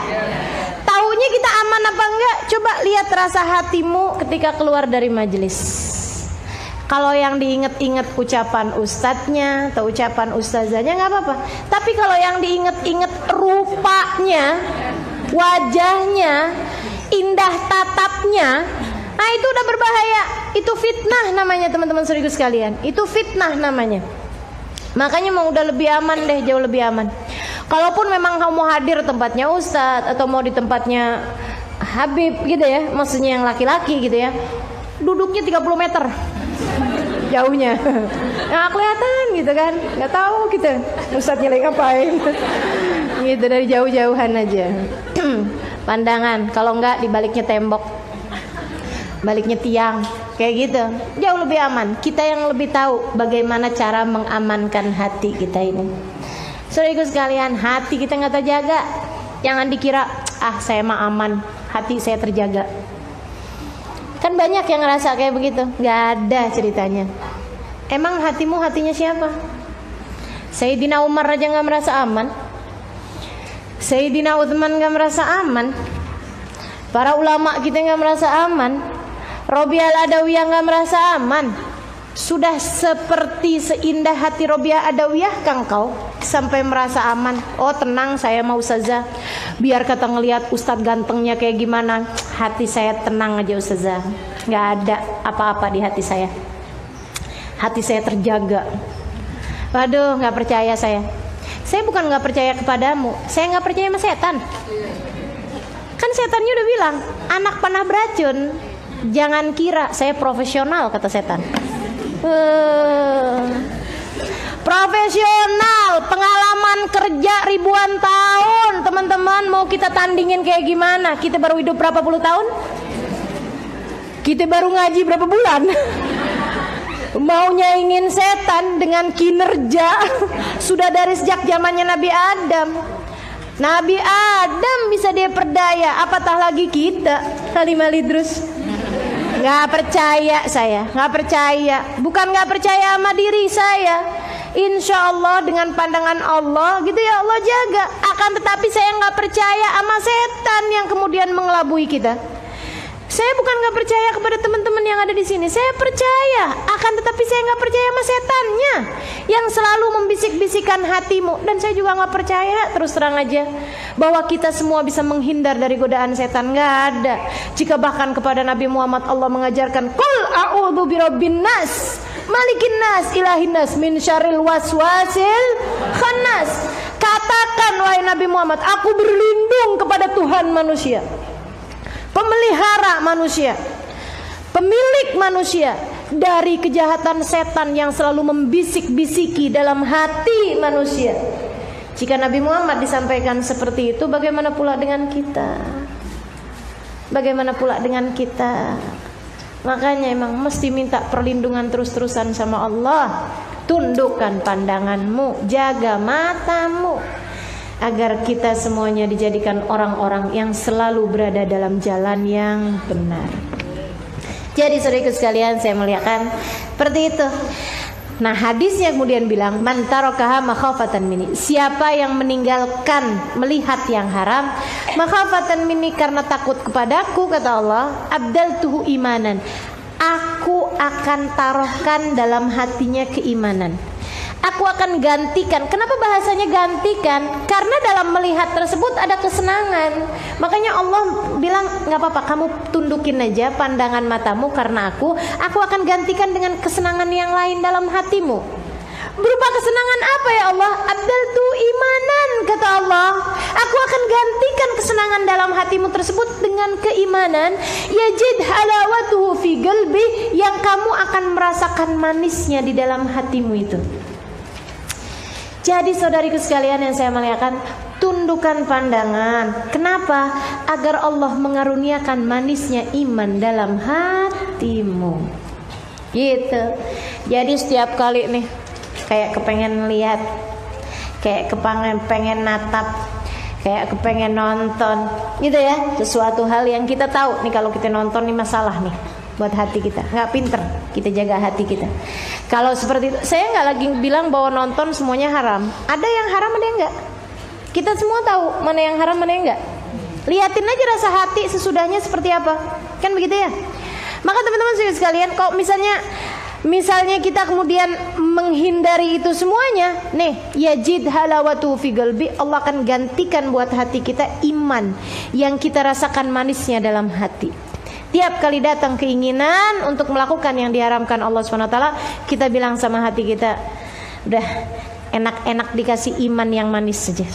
Taunya kita aman apa enggak? Coba lihat rasa hatimu ketika keluar dari majelis. Kalau yang diinget-inget ucapan ustadznya atau ucapan ustazahnya nggak apa-apa. Tapi kalau yang diinget-inget rupanya, wajahnya, indah tatapnya, nah itu udah berbahaya. Itu fitnah namanya teman-teman saudariku sekalian. Itu fitnah namanya. Makanya mau udah lebih aman deh, jauh lebih aman. Kalaupun memang kamu mau hadir tempatnya ustadz atau mau di tempatnya Habib gitu ya, maksudnya yang laki-laki gitu ya, duduknya 30 meter jauhnya, nggak kelihatan gitu kan, nggak tahu gitu ustadznya lagi ngapain gitu, dari jauh-jauhan aja. Pandangan, kalau nggak di baliknya tembok, baliknya tiang, kayak gitu, jauh lebih aman. Kita yang lebih tahu bagaimana cara mengamankan hati kita ini. Saudaraku sekalian, hati kita nggak terjaga, jangan dikira saya mah aman, hati saya terjaga. Kan banyak yang ngerasa kayak begitu. Nggak ada ceritanya. Emang hatimu hatinya siapa? Sayyidina Umar aja nggak merasa aman, Sayyidina Utsman nggak merasa aman, para ulama kita nggak merasa aman, Robiah Al-Adawiyah nggak merasa aman. Sudah seperti seindah hati Robiah Adawiyah kang kau sampai merasa aman. Oh tenang, saya mau ustazah, biar kata ngelihat ustadz gantengnya kayak gimana, hati saya tenang aja ustazah, nggak ada apa-apa di hati saya, hati saya terjaga. Waduh, nggak percaya saya. Saya bukan nggak percaya kepadamu, saya nggak percaya sama setan. Kan setannya udah bilang, anak panah beracun, jangan kira saya profesional, kata setan. Profesional, pengalaman kerja ribuan tahun, teman-teman. Mau kita tandingin kayak gimana? Kita baru hidup berapa puluh tahun? Kita baru ngaji berapa bulan? Mau nyaingin setan dengan kinerja sudah dari sejak zamannya Nabi Adam. Nabi Adam bisa dia perdaya, apatah lagi kita, Halimah Idrus. Nggak percaya saya, nggak percaya. Bukan nggak percaya sama diri saya, insya Allah dengan pandangan Allah gitu ya Allah jaga. Akan tetapi saya nggak percaya sama setan yang kemudian mengelabui kita. Saya bukan nggak percaya kepada teman-teman yang ada di sini, saya percaya. Akan tetapi saya nggak percaya sama setannya yang selalu membisik-bisikan hatimu. Dan saya juga nggak percaya, terus terang aja, bahwa kita semua bisa menghindar dari godaan setan. Nggak ada. Jika bahkan kepada Nabi Muhammad Allah mengajarkan, Qul a'udzu birabbin nas, malikin nas, ilahin nas, min syarril waswasil khannas. Katakan wahai Nabi Muhammad, aku berlindung kepada Tuhan manusia, pemelihara manusia, pemilik manusia, dari kejahatan setan yang selalu membisik-bisiki dalam hati manusia. Jika Nabi Muhammad disampaikan seperti itu, bagaimana pula dengan kita? Bagaimana pula dengan kita? Makanya emang mesti minta perlindungan terus-terusan sama Allah. Tundukkan pandanganmu, jaga matamu, agar kita semuanya dijadikan orang-orang yang selalu berada dalam jalan yang benar. Jadi saudaraku sekalian, saya muliakan seperti itu. Nah hadisnya kemudian bilang, man tarakaha makhafatan minni, siapa yang meninggalkan melihat yang haram makhafatan minni, karena takut kepadaku, kata Allah, abdaltuhu imanan, aku akan taruhkan dalam hatinya keimanan. Aku akan gantikan. Kenapa bahasanya gantikan? Karena dalam melihat tersebut ada kesenangan. Makanya Allah bilang, gak apa-apa, kamu tundukin aja pandangan matamu karena aku akan gantikan dengan kesenangan yang lain dalam hatimu. Berupa kesenangan apa ya Allah? Abdaltu imanan, kata Allah. Aku akan gantikan kesenangan dalam hatimu tersebut dengan keimanan. Yajid halawatuhu fi qalbi, yang kamu akan merasakan manisnya di dalam hatimu itu. Jadi saudariku sekalian yang saya muliakan, tundukkan pandangan. Kenapa? Agar Allah mengaruniakan manisnya iman dalam hatimu. Gitu. Jadi setiap kali nih kayak kepengen lihat, kayak pengen natap, kayak kepengen nonton, gitu ya. Sesuatu hal yang kita tahu nih, kalau kita nonton nih masalah nih buat hati kita, nggak pinter kita jaga hati kita. Kalau seperti itu, saya nggak lagi bilang bahwa nonton semuanya haram. Ada yang haram, ada yang nggak. Kita semua tahu mana yang haram, mana yang enggak. Lihatin aja rasa hati sesudahnya seperti apa. Kan begitu ya? Maka teman-teman sekalian, kalau misalnya kita kemudian menghindari itu semuanya, nih, yajid halawatu fi qalbi, Allah akan gantikan buat hati kita iman yang kita rasakan manisnya dalam hati. Tiap kali datang keinginan untuk melakukan yang diharamkan Allah SWT, kita bilang sama hati kita, udah enak-enak dikasih iman yang manis saja.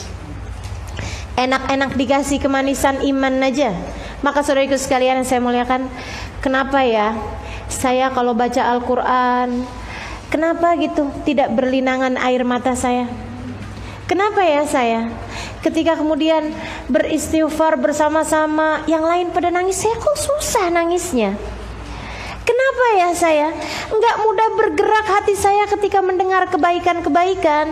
Enak-enak dikasih kemanisan iman aja. Maka saudariku sekalian yang saya muliakan, kenapa ya saya kalau baca Al-Quran, kenapa gitu tidak berlinangan air mata saya? Kenapa ya saya ketika kemudian beristighfar bersama-sama, yang lain pada nangis, saya kok susah nangisnya? Kenapa ya saya enggak mudah bergerak hati saya ketika mendengar kebaikan-kebaikan?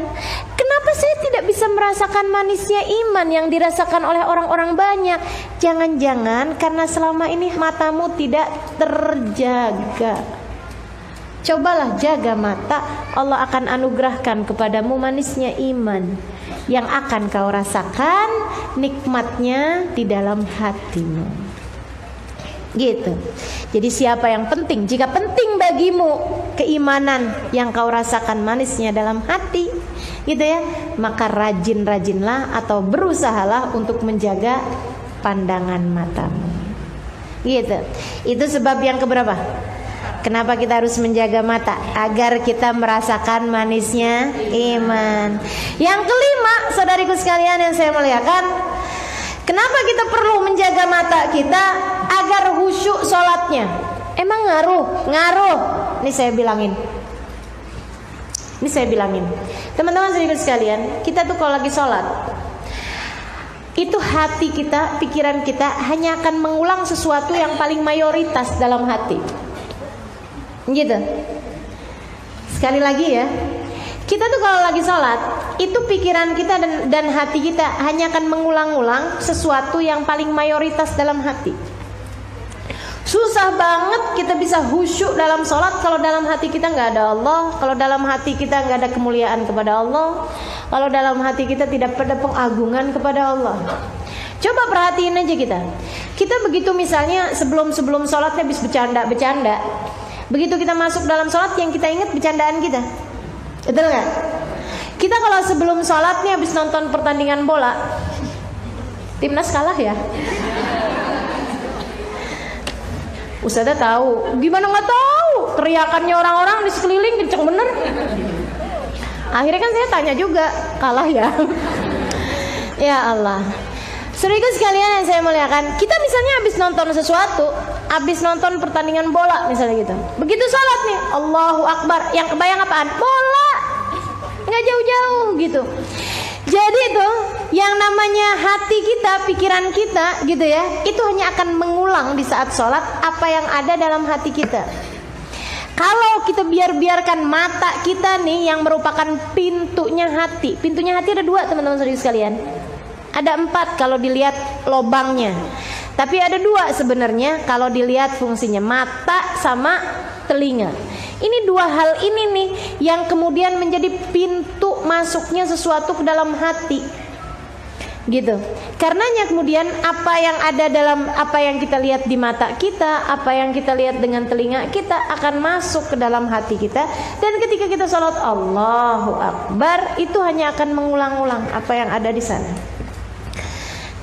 Kenapa saya tidak bisa merasakan manisnya iman yang dirasakan oleh orang-orang banyak? Jangan-jangan karena selama ini matamu tidak terjaga. Cobalah jaga mata, Allah akan anugerahkan kepadamu manisnya iman yang akan kau rasakan nikmatnya di dalam hatimu. Gitu. Jadi siapa yang penting? Jika penting bagimu keimanan yang kau rasakan manisnya dalam hati, gitu ya, maka rajin-rajinlah atau berusahalah untuk menjaga pandangan matamu. Gitu. Itu sebab yang keberapa? Kenapa kita harus menjaga mata? Agar kita merasakan manisnya iman. Yang kelima, saudariku sekalian yang saya muliakan, kenapa kita perlu menjaga mata kita? Agar khusyuk sholatnya. Emang ngaruh. Ini saya bilangin. Teman-teman saudariku sekalian, kita tuh kalau lagi sholat, itu hati kita, pikiran kita hanya akan mengulang sesuatu yang paling mayoritas dalam hati. Gitu. Sekali lagi ya, kita tuh kalau lagi sholat, itu pikiran kita dan hati kita hanya akan mengulang-ulang sesuatu yang paling mayoritas dalam hati. Susah banget kita bisa khusyuk dalam sholat kalau dalam hati kita nggak ada Allah, kalau dalam hati kita nggak ada kemuliaan kepada Allah, kalau dalam hati kita tidak ada pengagungan kepada Allah. Coba perhatiin aja kita begitu misalnya sebelum sholatnya habis bercanda, begitu kita masuk dalam sholat yang kita ingat bercandaan kita, betul nggak? Kita kalau sebelum sholat nih habis nonton pertandingan bola, timnas kalah ya, Ustazah tahu, gimana nggak tahu? Teriakannya orang-orang di sekeliling kenceng bener. Akhirnya kan saya tanya juga, kalah ya? Ya Allah. Saudaraku sekalian yang saya muliakan, kita misalnya habis nonton sesuatu, habis nonton pertandingan bola misalnya gitu. Begitu sholat nih, Allahu Akbar, yang kebayang apaan? Bola. Nggak jauh-jauh gitu. Jadi itu yang namanya hati kita, pikiran kita gitu ya, itu hanya akan mengulang di saat sholat apa yang ada dalam hati kita. Kalau kita biarkan mata kita nih yang merupakan pintunya hati. Pintunya hati ada 2 teman-teman saudara sekalian. Ada 4 kalau dilihat lobangnya. Tapi ada 2 sebenarnya kalau dilihat fungsinya, mata sama telinga. Ini 2 hal ini nih yang kemudian menjadi pintu masuknya sesuatu ke dalam hati. Gitu. Karenanya kemudian apa yang ada dalam apa yang kita lihat di mata kita, apa yang kita lihat dengan telinga kita akan masuk ke dalam hati kita, dan ketika kita sholat Allahu Akbar itu hanya akan mengulang-ulang apa yang ada di sana.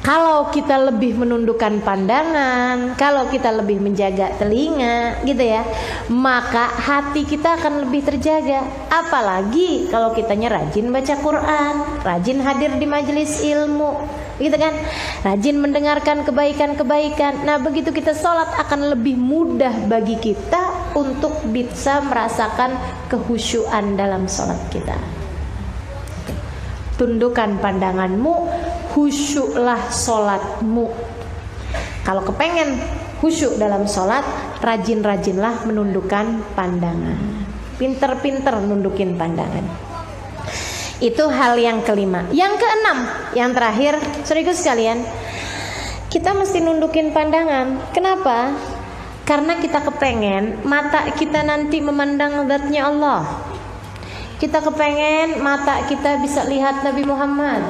Kalau kita lebih menundukkan pandangan, kalau kita lebih menjaga telinga gitu ya, maka hati kita akan lebih terjaga. Apalagi kalau kitanya rajin baca Quran, rajin hadir di majelis ilmu, gitu kan, rajin mendengarkan kebaikan-kebaikan. Nah begitu kita sholat akan lebih mudah bagi kita untuk bisa merasakan kehusyuan dalam sholat kita. Tundukkan pandanganmu, khusyuklah sholatmu. Kalau kepengen khusyuk dalam sholat, rajin-rajinlah menundukkan pandangan. Pinter-pinter nundukin pandangan. Itu hal yang kelima. Yang keenam, yang terakhir, saudaraku sekalian, kita mesti nundukin pandangan. Kenapa? Karena kita kepengen mata kita nanti memandang zatnya Allah. Kita kepengen mata kita bisa lihat Nabi Muhammad.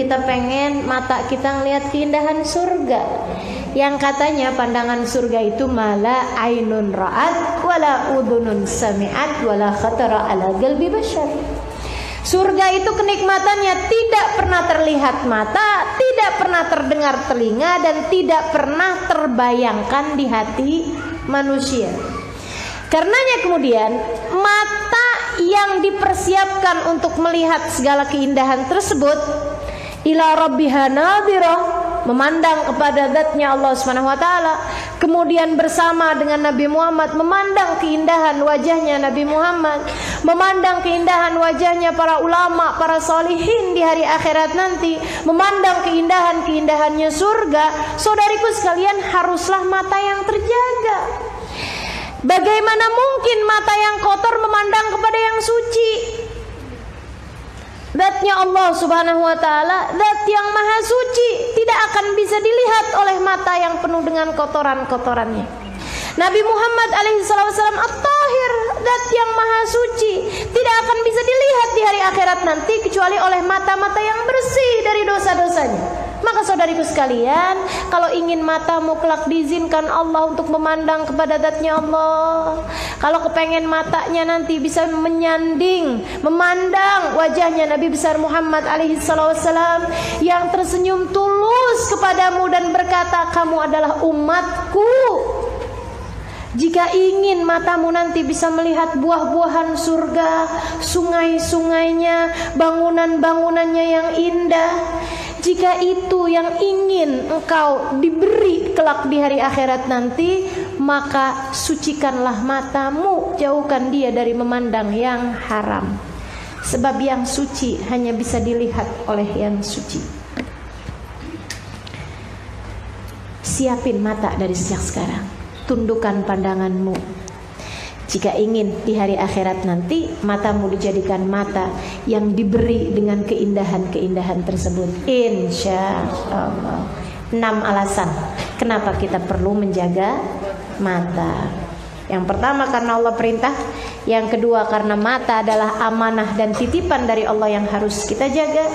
Kita pengen mata kita ngelihat keindahan surga, yang katanya pandangan surga itu mala ainun ra'at wala udhunun sami'at wala khatara ala qalbi bashar. Surga itu kenikmatannya tidak pernah terlihat mata, tidak pernah terdengar telinga, dan tidak pernah terbayangkan di hati manusia. Karenanya kemudian mata yang dipersiapkan untuk melihat segala keindahan tersebut, ila rabbiha nadhirah, memandang kepada zatnya Allah Subhanahu wa taala, kemudian bersama dengan Nabi Muhammad memandang keindahan wajahnya Nabi Muhammad, memandang keindahan wajahnya para ulama, para solihin di hari akhirat nanti, memandang keindahannya surga. Saudariku sekalian, haruslah mata yang terjaga. Bagaimana mungkin mata yang kotor memandang kepada yang suci? Zatnya Allah Subhanahu wa taala, zat yang maha suci, tidak akan bisa dilihat oleh mata yang penuh dengan kotoran-kotorannya. Nabi Muhammad alaihissalam at-tahir, zat yang maha suci, tidak akan bisa dilihat di hari akhirat nanti kecuali oleh mata-mata yang bersih dari dosa-dosanya. Maka saudariku sekalian, kalau ingin matamu kelak diizinkan Allah untuk memandang kepada zatnya Allah, kalau kepengen matanya nanti bisa menyanding, memandang wajahnya Nabi besar Muhammad alaihissalam yang tersenyum tulus kepadamu dan berkata, kamu adalah umatku. Jika ingin matamu nanti bisa melihat buah-buahan surga, sungai-sungainya, bangunan-bangunannya yang indah, jika itu yang ingin engkau diberi kelak di hari akhirat nanti, maka sucikanlah matamu, jauhkan dia dari memandang yang haram. Sebab yang suci hanya bisa dilihat oleh yang suci. Siapin mata dari sejak sekarang. Tundukkan pandanganmu. Jika ingin di hari akhirat nanti matamu dijadikan mata yang diberi dengan keindahan-keindahan tersebut, insya Allah. 6 alasan kenapa kita perlu menjaga mata. Yang pertama karena Allah perintah. Yang kedua karena mata adalah amanah dan titipan dari Allah yang harus kita jaga.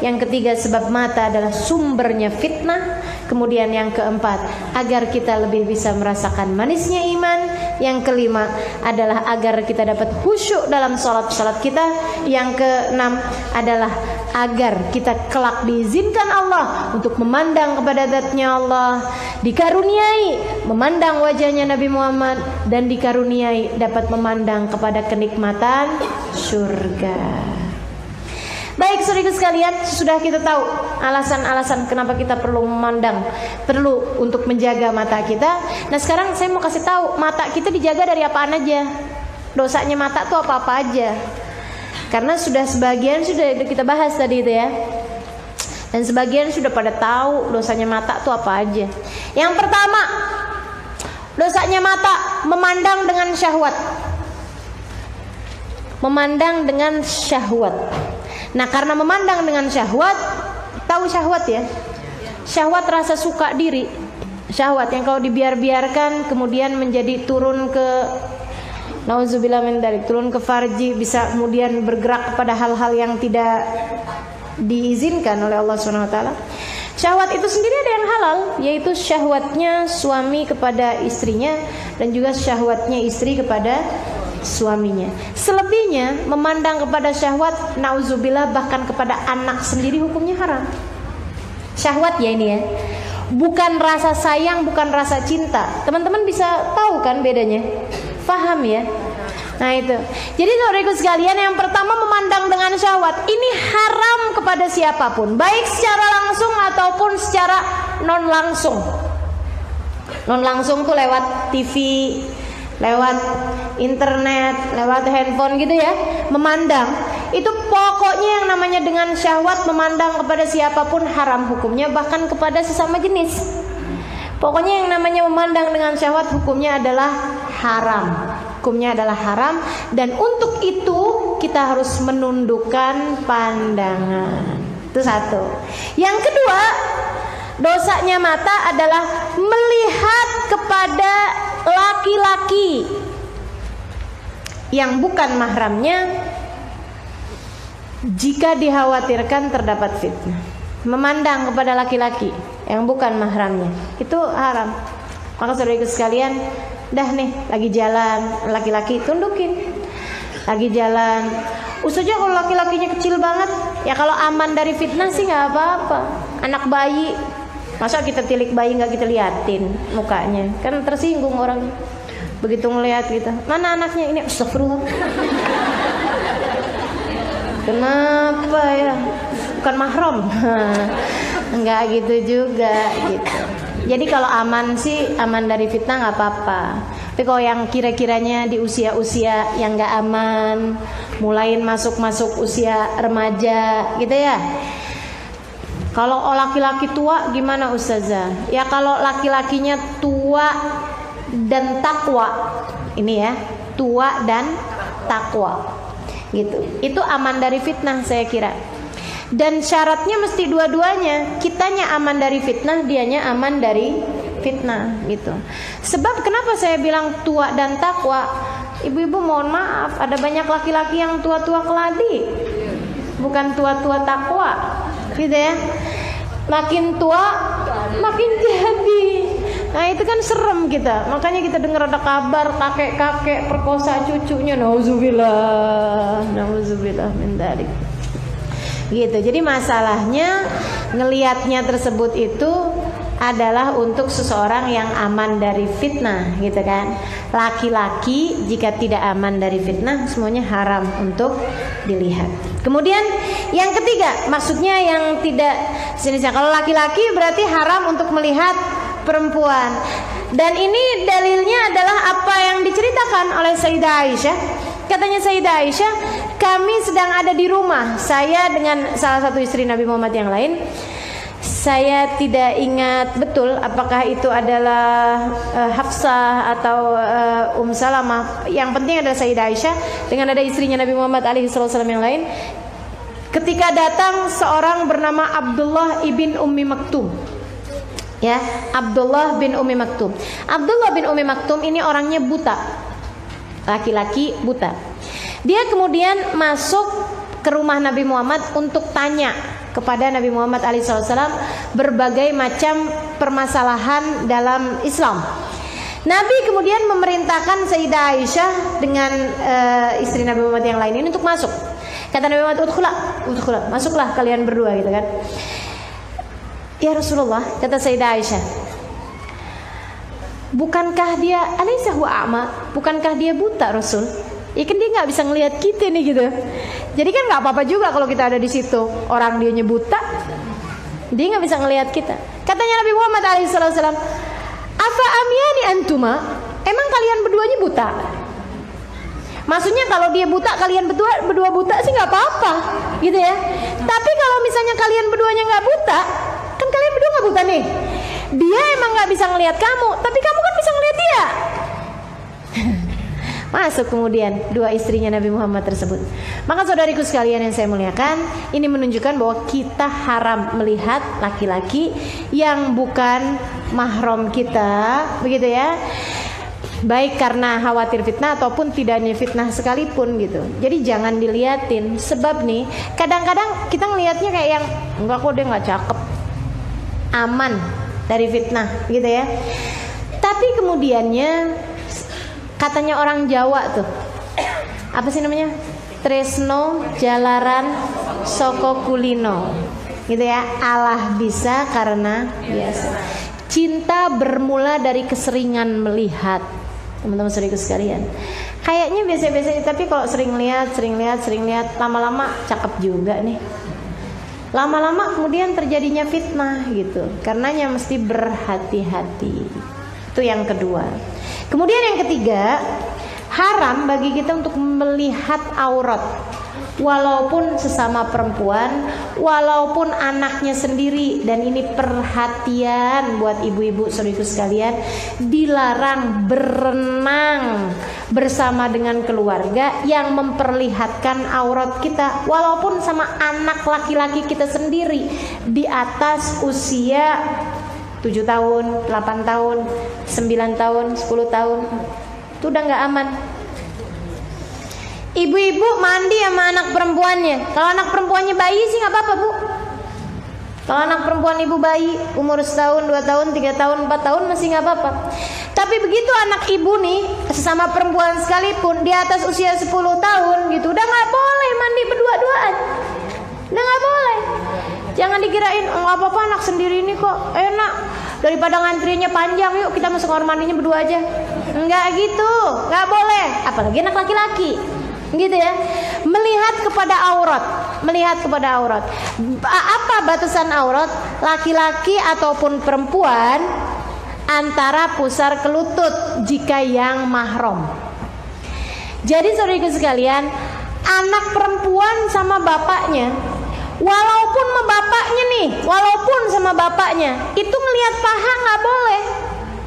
Yang ketiga sebab mata adalah sumbernya fitnah. Kemudian yang keempat agar kita lebih bisa merasakan manisnya iman. Yang kelima adalah agar kita dapat khusyuk dalam salat kita. Yang keenam adalah agar kita kelak diizinkan Allah untuk memandang kepada zatnya Allah, dikaruniai memandang wajahnya Nabi Muhammad, dan dikaruniai dapat memandang kepada kenikmatan surga. Baik saudara sekalian, sudah kita tahu alasan-alasan kenapa kita perlu memandang, perlu untuk menjaga mata kita. Nah sekarang saya mau kasih tahu mata kita dijaga dari apaan aja. Dosanya mata tuh apa-apa aja. Karena sebagian sudah kita bahas tadi itu ya. Dan sebagian sudah pada tahu dosanya mata tuh apa aja. Yang pertama, dosanya mata memandang dengan syahwat. Memandang dengan syahwat. Nah karena memandang dengan syahwat, tahu syahwat ya? Syahwat rasa suka diri. Syahwat yang kalau dibiarkan kemudian menjadi turun ke nauzubillah min dzalik, turun ke farji, bisa kemudian bergerak kepada hal-hal yang tidak diizinkan oleh Allah SWT. Syahwat itu sendiri ada yang halal, yaitu syahwatnya suami kepada istrinya dan juga syahwatnya istri kepada suaminya. Selebihnya memandang kepada syahwat, nauzubillah, bahkan kepada anak sendiri hukumnya haram. Syahwat ya ini ya, bukan rasa sayang, bukan rasa cinta. Teman-teman bisa tahu kan bedanya? Faham ya? Nah itu. Jadi saudaraku sekalian, yang pertama memandang dengan syahwat ini haram kepada siapapun, baik secara langsung ataupun secara non langsung. Non langsung tuh lewat TV, lewat internet, lewat handphone gitu ya, memandang. Itu pokoknya yang namanya dengan syahwat, memandang kepada siapapun haram hukumnya, bahkan kepada sesama jenis. Pokoknya yang namanya memandang dengan syahwat hukumnya adalah haram. Hukumnya adalah haram, dan untuk itu kita harus menundukkan pandangan. Itu satu. Yang kedua, dosanya mata adalah melihat kepada laki-laki yang bukan mahramnya jika dikhawatirkan terdapat fitnah. memandang kepada laki-laki yang bukan mahramnya, itu haram. Maka saudara-saudariku sekalian, dah nih lagi jalan, laki-laki tundukin. Lagi jalan, Ustazah kalau laki-lakinya kecil banget, ya kalau aman dari fitnah sih nggak apa-apa. Anak bayi, masa kita tilik bayi nggak kita liatin mukanya, kan tersinggung orang. Begitu ngelihat kita, mana anaknya ini, astagfirullah. Kenapa ya? Bukan mahram. Enggak gitu juga gitu. Jadi kalau aman sih, aman dari fitnah nggak apa-apa. Tapi kalau yang kira-kiranya di usia-usia yang nggak aman, mulai masuk usia remaja gitu ya. Kalau laki-laki tua gimana Ustazah? Ya kalau laki-lakinya tua dan takwa, ini ya, tua dan takwa gitu, itu aman dari fitnah saya kira. Dan syaratnya mesti dua-duanya, kitanya aman dari fitnah, dianya aman dari fitnah gitu. Sebab kenapa saya bilang tua dan takwa? Ibu-ibu mohon maaf, ada banyak laki-laki yang tua-tua keladi, bukan tua-tua takwa gitu ya. Makin tua makin jadi. Nah itu kan serem kita. Makanya kita dengar ada kabar kakek-kakek perkosa cucunya. Nauzubillah min dzalik. Gitu. Jadi masalahnya ngelihatnya tersebut itu adalah untuk seseorang yang aman dari fitnah, gitu kan. Laki-laki jika tidak aman dari fitnah, semuanya haram untuk dilihat. Kemudian yang ketiga, maksudnya yang tidak sejenisnya. Kalau laki-laki berarti haram untuk melihat perempuan. Dan ini dalilnya adalah apa yang diceritakan oleh Sayyidah Aisyah. Katanya Sayyidah Aisyah, kami sedang ada di rumah, saya dengan salah satu istri Nabi Muhammad yang lain. Saya tidak ingat betul apakah itu adalah Hafsah atau Salamah. Yang penting adalah Sayyidah Aisyah dengan ada istrinya Nabi Muhammad SAW yang lain. Ketika datang seorang bernama Abdullah ibn Ummi Maktum. Ya, Abdullah bin Ummi Maktum. Abdullah bin Ummi Maktum ini orangnya buta. Laki-laki buta. Dia kemudian masuk ke rumah Nabi Muhammad untuk tanya kepada Nabi Muhammad SAW berbagai macam permasalahan dalam Islam. Nabi kemudian memerintahkan Sayyidah Aisyah dengan istri Nabi Muhammad yang lain ini untuk masuk. Kata Nabi Muhammad, udkhula, masuklah kalian berdua gitu kan. Ya Rasulullah, kata Sayyidah Aisyah, bukankah dia alaysa huwa a'ma? Bukankah dia buta Rasul? Ya kan dia nggak bisa ngelihat kita nih gitu. Jadi kan nggak apa-apa juga kalau kita ada di situ. Orang dia buta, dia nggak bisa ngelihat kita. Katanya Nabi Muhammad alaihissalam, afa amyani antuma? Emang kalian berduanya buta? Maksudnya kalau dia buta, kalian berdua buta sih nggak apa-apa, gitu ya. Tapi kalau misalnya kalian berduanya nggak buta, kan kalian berdua nggak buta nih. Dia emang nggak bisa ngelihat kamu, tapi kamu kan bisa ngelihat dia. Masuk kemudian dua istrinya Nabi Muhammad tersebut. Maka saudariku sekalian yang saya muliakan, ini menunjukkan bahwa kita haram melihat laki-laki yang bukan mahram kita, begitu ya. Baik karena khawatir fitnah ataupun tidaknya fitnah sekalipun gitu. Jadi jangan diliatin. Sebab nih, kadang-kadang kita ngelihatnya kayak yang enggak kok, dia nggak cakep, aman dari fitnah gitu ya. Tapi kemudiannya katanya orang Jawa tuh, apa sih namanya? Tresno jalaran soko kulino, gitu ya. Allah bisa karena biasa. Cinta bermula dari keseringan melihat, teman-teman saudaraku sekalian. Kayaknya biasa-biasa, tapi kalau sering lihat, lama-lama cakep juga nih. Lama-lama kemudian terjadinya fitnah gitu. Karenanya mesti berhati-hati. Itu yang kedua. Kemudian yang ketiga, haram bagi kita untuk melihat aurat, walaupun sesama perempuan, walaupun anaknya sendiri. Dan ini perhatian buat ibu-ibu saudaraku sekalian, dilarang berenang bersama dengan keluarga yang memperlihatkan aurat kita, walaupun sama anak laki-laki kita sendiri di atas usia 7 tahun, 8 tahun, 9 tahun, 10 tahun. Itu udah gak aman. Ibu-ibu mandi sama anak perempuannya. Kalau anak perempuannya bayi sih gak apa-apa bu. Kalau anak perempuan ibu bayi umur setahun, 2 tahun, 3 tahun, 4 tahun masih nggak apa-apa. Tapi begitu anak ibu nih, sesama perempuan sekalipun di atas usia 10 tahun gitu, udah nggak boleh mandi berdua-duaan. Udah nggak boleh. Jangan dikirain nggak apa-apa, anak sendiri ini kok enak, daripada ngantrinya panjang, yuk kita masuk kamar mandinya berdua aja. Enggak gitu, nggak boleh. Apalagi anak laki-laki, gitu ya. Melihat kepada aurat. Apa batasan aurat laki-laki ataupun perempuan? Antara pusar ke lutut jika yang mahram. Jadi saudaraku sekalian, anak perempuan sama bapaknya, walaupun sama bapaknya itu ngelihat paha nggak boleh,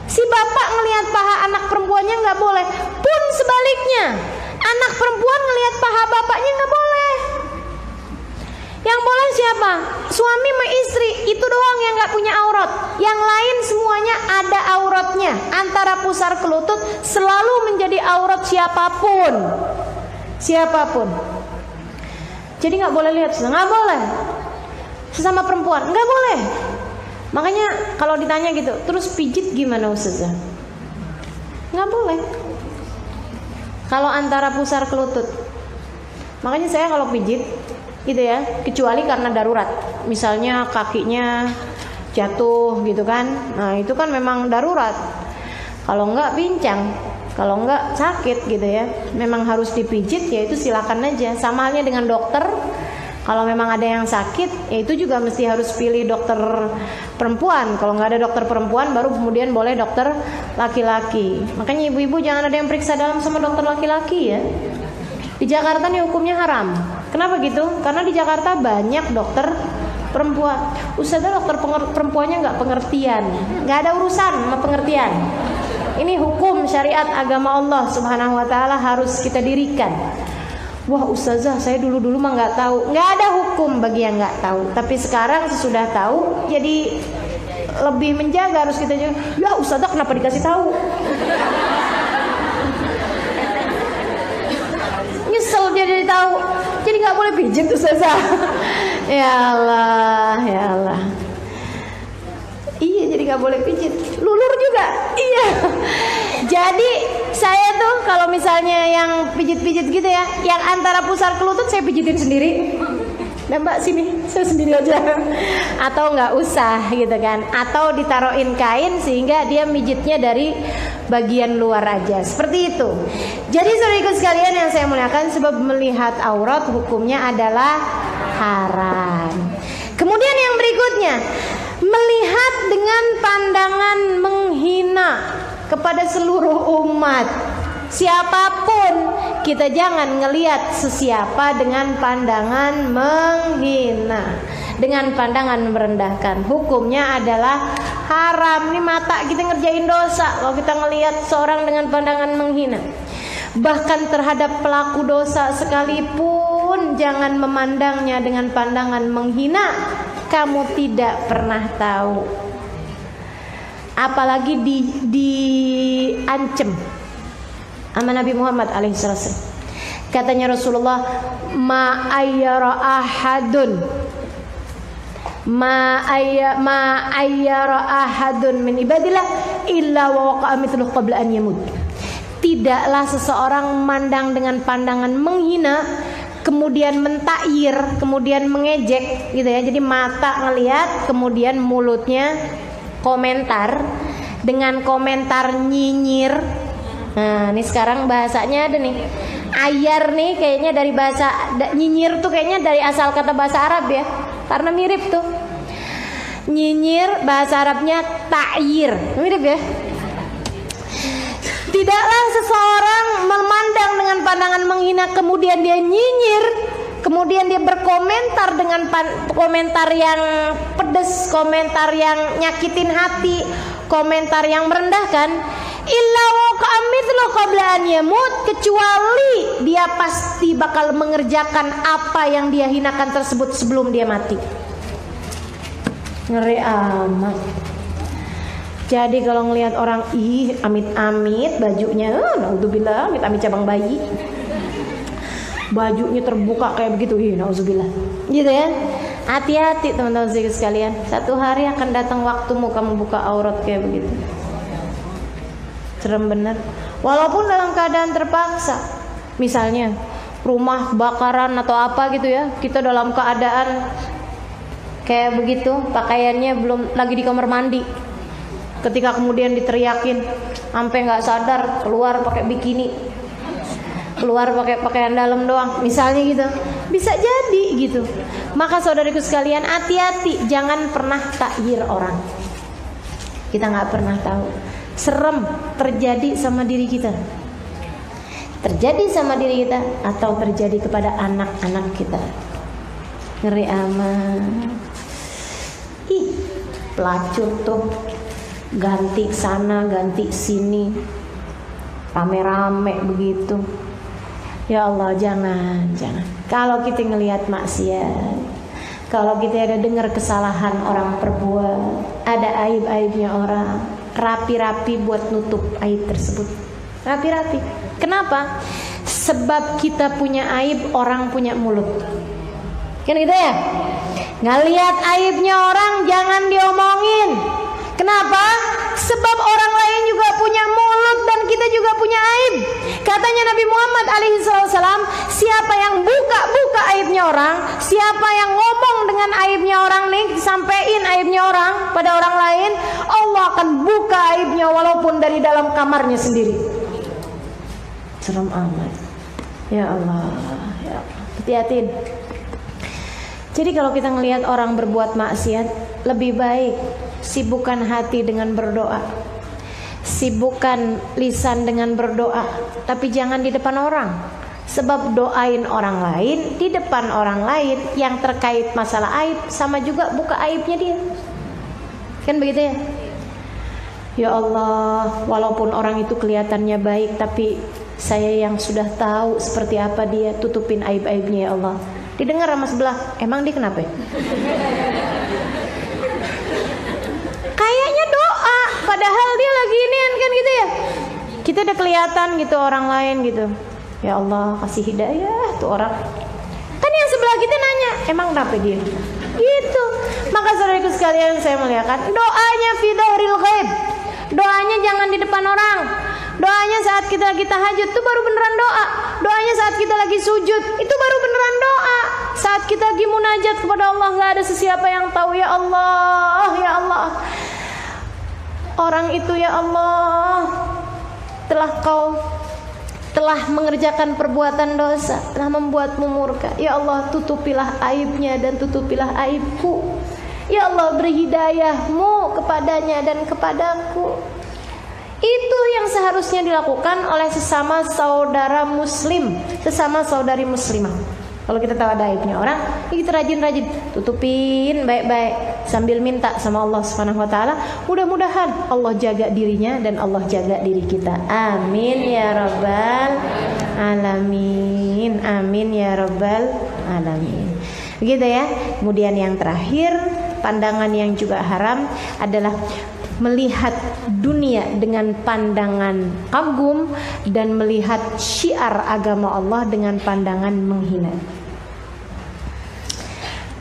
si bapak ngelihat paha anak perempuannya nggak boleh, pun sebaliknya anak perempuan ngelihat paha bapaknya nggak boleh. Yang boleh siapa? Suami sama istri, itu doang yang nggak punya aurat. Yang lain semuanya ada auratnya. Antara pusar ke lutut selalu menjadi aurat siapapun. Jadi nggak boleh lihat, nggak boleh. Sesama perempuan nggak boleh. Makanya kalau ditanya gitu, terus pijit gimana Ustazah? Nggak boleh. Kalau antara pusar ke lutut. Makanya saya kalau pijit gitu ya, kecuali karena darurat, misalnya kakinya jatuh gitu kan, nah itu kan memang darurat. Kalau enggak pincang, kalau enggak sakit gitu ya, memang harus dipijit, ya itu silakan aja. Sama halnya dengan dokter, kalau memang ada yang sakit, ya itu juga mesti harus pilih dokter perempuan. Kalau nggak ada dokter perempuan, baru kemudian boleh dokter laki-laki. Makanya ibu-ibu jangan ada yang periksa dalam sama dokter laki-laki ya. Di Jakarta nih hukumnya haram. Kenapa gitu? Karena di Jakarta banyak dokter perempuan. Ustazah dokter perempuannya nggak pengertian, nggak ada urusan sama pengertian. Ini hukum syariat agama Allah Subhanahu Wa Taala harus kita dirikan. Wah Ustazah, saya dulu mah nggak tahu. Nggak ada hukum bagi yang nggak tahu. Tapi sekarang sesudah tahu, jadi lebih menjaga, harus kita jaga. Ya Ustazah kenapa dikasih tahu? Nyesel dia jadi tahu, jadi nggak boleh pijit Ustazah. Ya Allah. Iya, jadi nggak boleh pijit. Lulur juga. Iya. Jadi saya tuh kalau misalnya yang pijit-pijit gitu ya, yang antara pusar ke lutut saya pijitin sendiri. Nah Mbak sini, saya sendiri aja. Atau nggak usah gitu kan? Atau ditaruhin kain sehingga dia mijitnya dari bagian luar aja. Seperti itu. Jadi saudaraku sekalian yang saya muliakan, sebab melihat aurat hukumnya adalah haram. Kemudian yang berikutnya, melihat dengan pandangan menghina kepada seluruh umat. Siapapun, kita jangan ngelihat sesiapa dengan pandangan menghina, dengan pandangan merendahkan. Hukumnya adalah haram. Ini mata kita ngerjain dosa kalau kita ngelihat seorang dengan pandangan menghina. Bahkan terhadap pelaku dosa sekalipun, jangan memandangnya dengan pandangan menghina. Kamu tidak pernah tahu, apalagi diancam sama Nabi Muhammad alaihissalam. Katanya Rasulullah, ma ayyara ahadun min ibadillah illa wa waqa'a mithluhu qabla an yamut. Tidaklah seseorang memandang dengan pandangan menghina, kemudian mentakyir, kemudian mengejek gitu ya. Jadi mata ngelihat, kemudian mulutnya komentar dengan komentar nyinyir. Nah, ini sekarang bahasanya ada nih. Ayar nih kayaknya dari bahasa nyinyir tuh kayaknya dari asal kata bahasa Arab ya. Karena mirip tuh. Nyinyir bahasa Arabnya ta'yir. Mirip ya. Tidaklah seseorang memandang dengan pandangan menghina kemudian dia nyinyir, kemudian dia berkomentar dengan komentar yang pedes, komentar yang nyakitin hati, komentar yang merendahkan. Illa waqa'a mithlu qabla an yamut, kecuali dia pasti bakal mengerjakan apa yang dia hinakan tersebut sebelum dia mati. Ngeri amat. Jadi kalau ngelihat orang amit-amit bajunya, naudzubillah, amit-amit cabang bayi, bajunya terbuka kayak begitu, naudzubillah, gitu ya. Hati-hati teman-teman sekalian. Satu hari akan datang waktumu kamu buka aurat kayak begitu. Serem bener. Walaupun dalam keadaan terpaksa. Misalnya rumah kebakaran atau apa gitu ya, kita dalam keadaan kayak begitu, pakaiannya belum lagi di kamar mandi. Ketika kemudian diteriakin, sampai nggak sadar keluar pakai bikini, keluar pakai pakaian dalam doang, misalnya gitu, bisa jadi gitu. Maka saudariku sekalian, hati-hati, jangan pernah takhir orang. Kita nggak pernah tahu, serem terjadi sama diri kita, terjadi sama diri kita, atau terjadi kepada anak-anak kita. Ngeri amat. Ih, pelacur tuh ganti sana ganti sini, rame-rame begitu. Ya Allah, jangan. Kalau kita ngelihat maksiat, kalau kita ada dengar kesalahan orang perbuat, ada aib-aibnya orang, rapi-rapi buat nutup aib tersebut. Rapi-rapi. Kenapa? Sebab kita punya aib, orang punya mulut. Kan gitu ya? Ngelihat aibnya orang jangan diomongin. Kenapa? Sebab orang lain juga punya mulut dan kita juga punya aib. Katanya Nabi Muhammad alaihissalam, siapa yang buka aibnya orang, siapa yang ngomong dengan aibnya orang nih, disampein aibnya orang pada orang lain, Allah akan buka aibnya walaupun dari dalam kamarnya sendiri. Serem amat. Ya Allah, ya Allah. Hati-hatiin. Jadi kalau kita ngelihat orang berbuat maksiat, lebih baik sibukkan hati dengan berdoa, sibukkan lisan dengan berdoa, tapi jangan di depan orang. Sebab doain orang lain di depan orang lain yang terkait masalah aib, sama juga buka aibnya dia. Kan begitu ya? Ya Allah, walaupun orang itu kelihatannya baik, tapi saya yang sudah tahu seperti apa dia, tutupin aib-aibnya ya Allah. Didengar sama sebelah, emang dia kenapa ya? Kayaknya doa, padahal dia lagi ini kan gitu ya. Kita udah kelihatan gitu orang lain gitu. Ya Allah, kasih hidayah tuh orang. Kan yang sebelah kita nanya, emang kenapa dia? Gitu. Maka saudaraku sekalian, saya melihatkan doanya fi dhahril ghaib. Doanya jangan di depan orang. Doanya saat kita lagi tahajud itu baru beneran doa. Doanya saat kita lagi sujud itu baru beneran doa. Saat kita lagi munajat kepada Allah, gak ada sesiapa yang tahu. Ya Allah, ya Allah, orang itu ya Allah telah mengerjakan perbuatan dosa, telah membuatmu murka. Ya Allah, tutupilah aibnya dan tutupilah aibku. Ya Allah, beri hidayahmu kepadanya dan kepadaku. Itu yang seharusnya dilakukan oleh sesama saudara muslim, sesama saudari muslimah. Kalau kita tahu ada aibnya orang, kita rajin-rajin tutupin baik-baik sambil minta sama Allah Subhanahu wa taala, mudah-mudahan Allah jaga dirinya dan Allah jaga diri kita. Amin ya rabbal alamin. Amin ya rabbal alamin. Begitu ya. Kemudian yang terakhir, pandangan yang juga haram adalah melihat dunia dengan pandangan kagum dan melihat syiar agama Allah dengan pandangan menghina.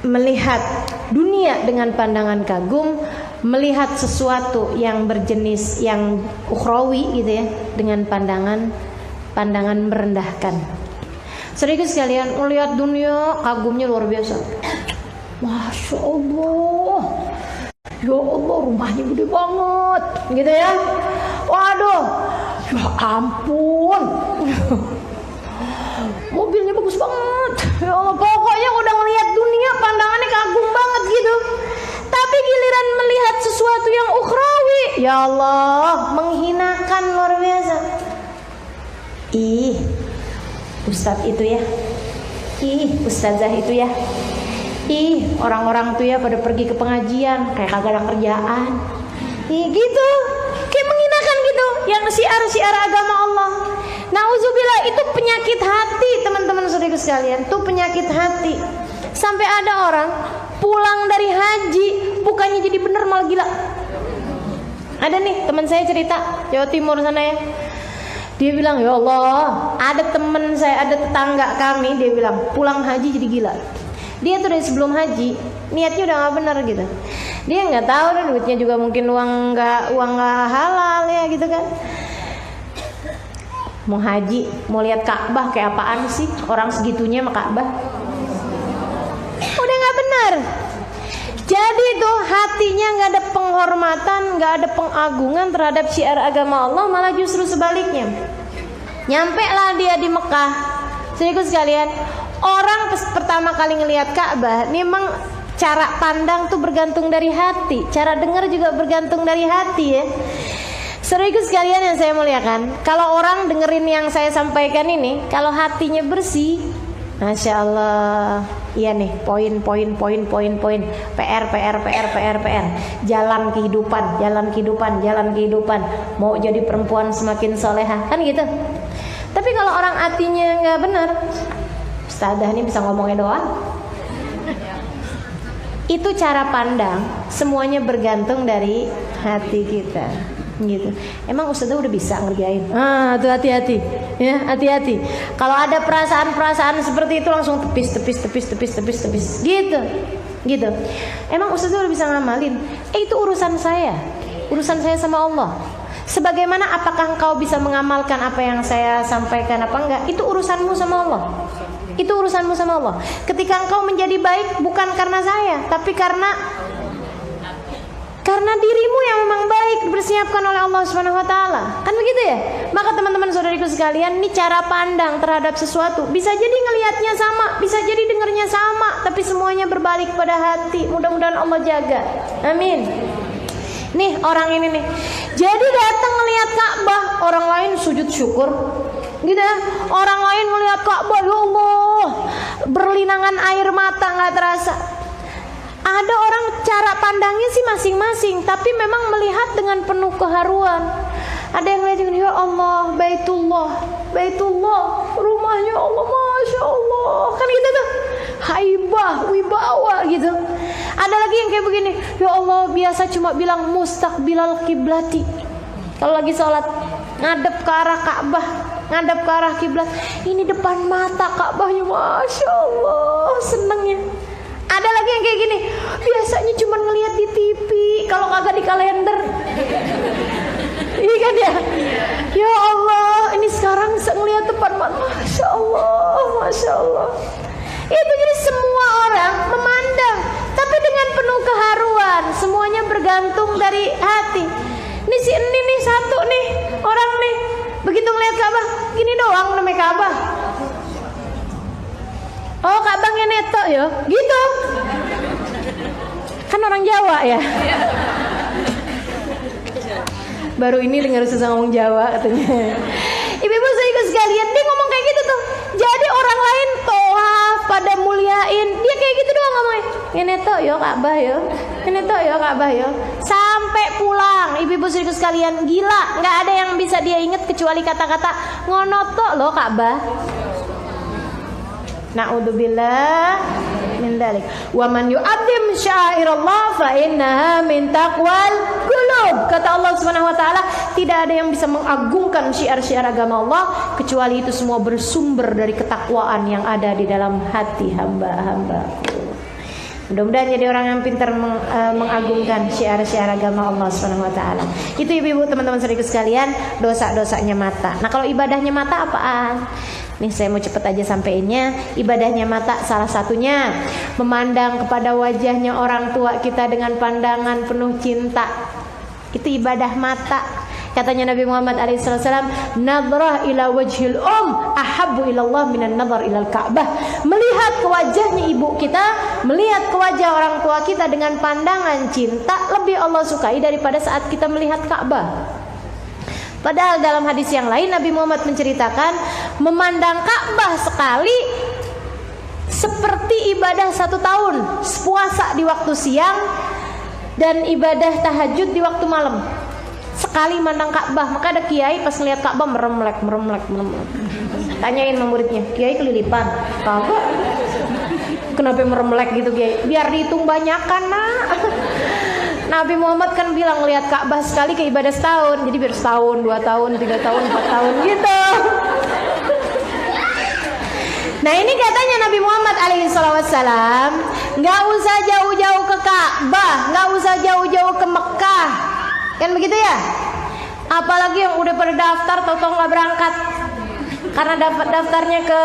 Melihat dunia dengan pandangan kagum, melihat sesuatu yang berjenis yang ukhrawi gitu ya, dengan pandangan merendahkan. Saudaraku sekalian, melihat dunia kagumnya luar biasa. Masya Allah, ya Allah, rumahnya gede banget, gitu ya. Waduh, ya ampun, mobilnya bagus banget. Ya Allah, pokoknya udah ngelihat dunia pandangannya kagum banget gitu. Tapi giliran melihat sesuatu yang ukhrawi, ya Allah, menghinakan luar biasa. Ih, ustadz itu ya. Ih, ustazah itu ya. Ih, orang-orang tuh ya pada pergi ke pengajian kayak kagak ada kerjaan. Ih, gitu. Kayak menghinakan gitu, yang syiar-syiar agama Allah. Nauzubillah, itu penyakit hati, teman-teman saudaraku sekalian. Itu penyakit hati. Sampai ada orang pulang dari haji bukannya jadi bener malah gila. Ada nih teman saya cerita, Jawa Timur sana ya. Dia bilang, ya Allah, ada teman saya, ada tetangga kami, dia bilang pulang haji jadi gila. Dia tuh dari sebelum haji niatnya udah nggak benar gitu. Dia nggak tahu dan duitnya juga mungkin uang nggak halal ya gitu kan. Mau haji, mau lihat Ka'bah kayak apaan sih? Orang segitunya sama Ka'bah. Udah nggak benar. Jadi tuh hatinya nggak ada penghormatan, nggak ada pengagungan terhadap syiar agama Allah, malah justru sebaliknya. Nyampe lah dia di Mekah. Saudaraku sekalian, orang pertama kali ngelihat Ka'bah, memang cara pandang tuh bergantung dari hati, cara dengar juga bergantung dari hati ya. Saudaraku sekalian yang saya muliakan, kalau orang dengerin yang saya sampaikan ini, kalau hatinya bersih, Masya Allah, iya nih poin, PR, jalan kehidupan, mau jadi perempuan semakin solehah, kan gitu. Tapi kalau orang hatinya nggak benar, Ustazah ini bisa ngomongnya doang. Itu cara pandang, semuanya bergantung dari hati kita. Gitu. Emang Ustazah udah bisa ngerjain? Tuh hati-hati, ya hati-hati. Kalau ada perasaan-perasaan seperti itu langsung tepis, gitu. Emang Ustazah udah bisa ngamalin? Itu urusan saya sama Allah. Sebagaimana apakah engkau bisa mengamalkan apa yang saya sampaikan apa enggak? Itu urusanmu sama Allah. Itu urusanmu sama Allah. Ketika engkau menjadi baik bukan karena saya, tapi karena dirimu yang memang baik dipersiapkan oleh Allah Subhanahu wa taala. Kan begitu ya? Maka teman-teman saudariku sekalian, ini cara pandang terhadap sesuatu. Bisa jadi ngelihatnya sama, bisa jadi dengarnya sama, tapi semuanya berbalik pada hati. Mudah-mudahan Allah jaga. Amin. Nih orang ini nih. Jadi datang ngelihat Ka'bah, orang lain sujud syukur. Gitu ya. Orang lain ngelihat Ka'bah, ya Allah, berlinangan air mata nggak terasa. Ada orang cara pandangnya sih masing-masing, tapi memang melihat dengan penuh keharuan. Ada yang melihat, ya Allah, Baitullah, rumahnya Allah, Masya Allah, kan gitu tuh, haibah, wibawa gitu. Ada lagi yang kayak begini, ya Allah, biasa cuma bilang mustaqbilal kiblati. Kalau lagi sholat, ngadep ke arah Ka'bah, ngadep ke arah kiblat, ini depan mata Ka'bahnya, Masya Allah, senengnya. Ada lagi yang kayak gini, biasanya cuma ngelihat di TV, kalau kagak di kalender. Iya kan ya? Ya Allah, ini sekarang ngelihat depan mata, Masya Allah. Itu jadi semua orang memandang, tapi dengan penuh keharuan. Semuanya bergantung dari hati. Ini si ini nih satu nih orang nih, begitu ngelihat Ka'bah, gini doang namanya Ka'bah. Oh Ka'bahnya neto ya, gitu. Kan orang Jawa ya. Baru ini dengar susah ngomong Jawa katanya. Ibu-ibu saya sekalian, dia ngomong kayak gitu tuh. Jadi orang lain toaf pada muliain, dia kayak gitu doang ngomongnya. Ini neto ya Ka'bah ya, ini neto ya Ka'bah ya. Sampai pulang, ibu-ibu saya sekalian, gila, nggak ada yang bisa dia ingat kecuali kata-kata ngonoto loh Ka'bah. Na'udzubillah min dzalik. Wa man yu'azzim sya'airallah fa innaha min taqwal qulub. Kata Allah Subhanahu wa taala, tidak ada yang bisa mengagungkan syiar-syiar agama Allah kecuali itu semua bersumber dari ketakwaan yang ada di dalam hati hamba-hamba. Mudah-mudahan jadi orang yang pintar mengagungkan syiar-syiar agama Allah Subhanahu wa taala. Itu ibu-ibu teman-teman saudaraku sekalian, dosa-dosanya mata. Nah, kalau ibadahnya mata apaan? Nih saya mau cepet aja sampeinnya. Ibadahnya mata salah satunya memandang kepada wajahnya orang tua kita dengan pandangan penuh cinta. Itu ibadah mata. Katanya Nabi Muhammad SAW, nadrah ila wajhil ahabbu ilallah minan nadhar ilal Ka'bah. Melihat ke wajahnya ibu kita, melihat ke wajah orang tua kita dengan pandangan cinta, lebih Allah sukai daripada saat kita melihat Ka'bah. Padahal dalam hadis yang lain Nabi Muhammad menceritakan, memandang Ka'bah sekali seperti ibadah 1 tahun, puasa di waktu siang dan ibadah tahajud di waktu malam. Sekali mandang Ka'bah. Maka ada kiai pas ngeliat Ka'bah meremlek. Tanyain sama muridnya, kiai kelilipan? Kagak. Kenapa meremlek gitu kiai? Biar dihitung banyakan nak. Nabi Muhammad kan bilang ngeliat Ka'bah sekali ke ibadah setahun. Jadi biar setahun, 2 tahun, 3 tahun, 4 tahun gitu. Nah ini katanya Nabi Muhammad alaihissalam, nggak usah jauh-jauh Ka'bah, nggak usah jauh-jauh ke Mekah, kan begitu ya? Apalagi yang udah pada daftar, tau-tau nggak berangkat karena dapat daftarnya ke.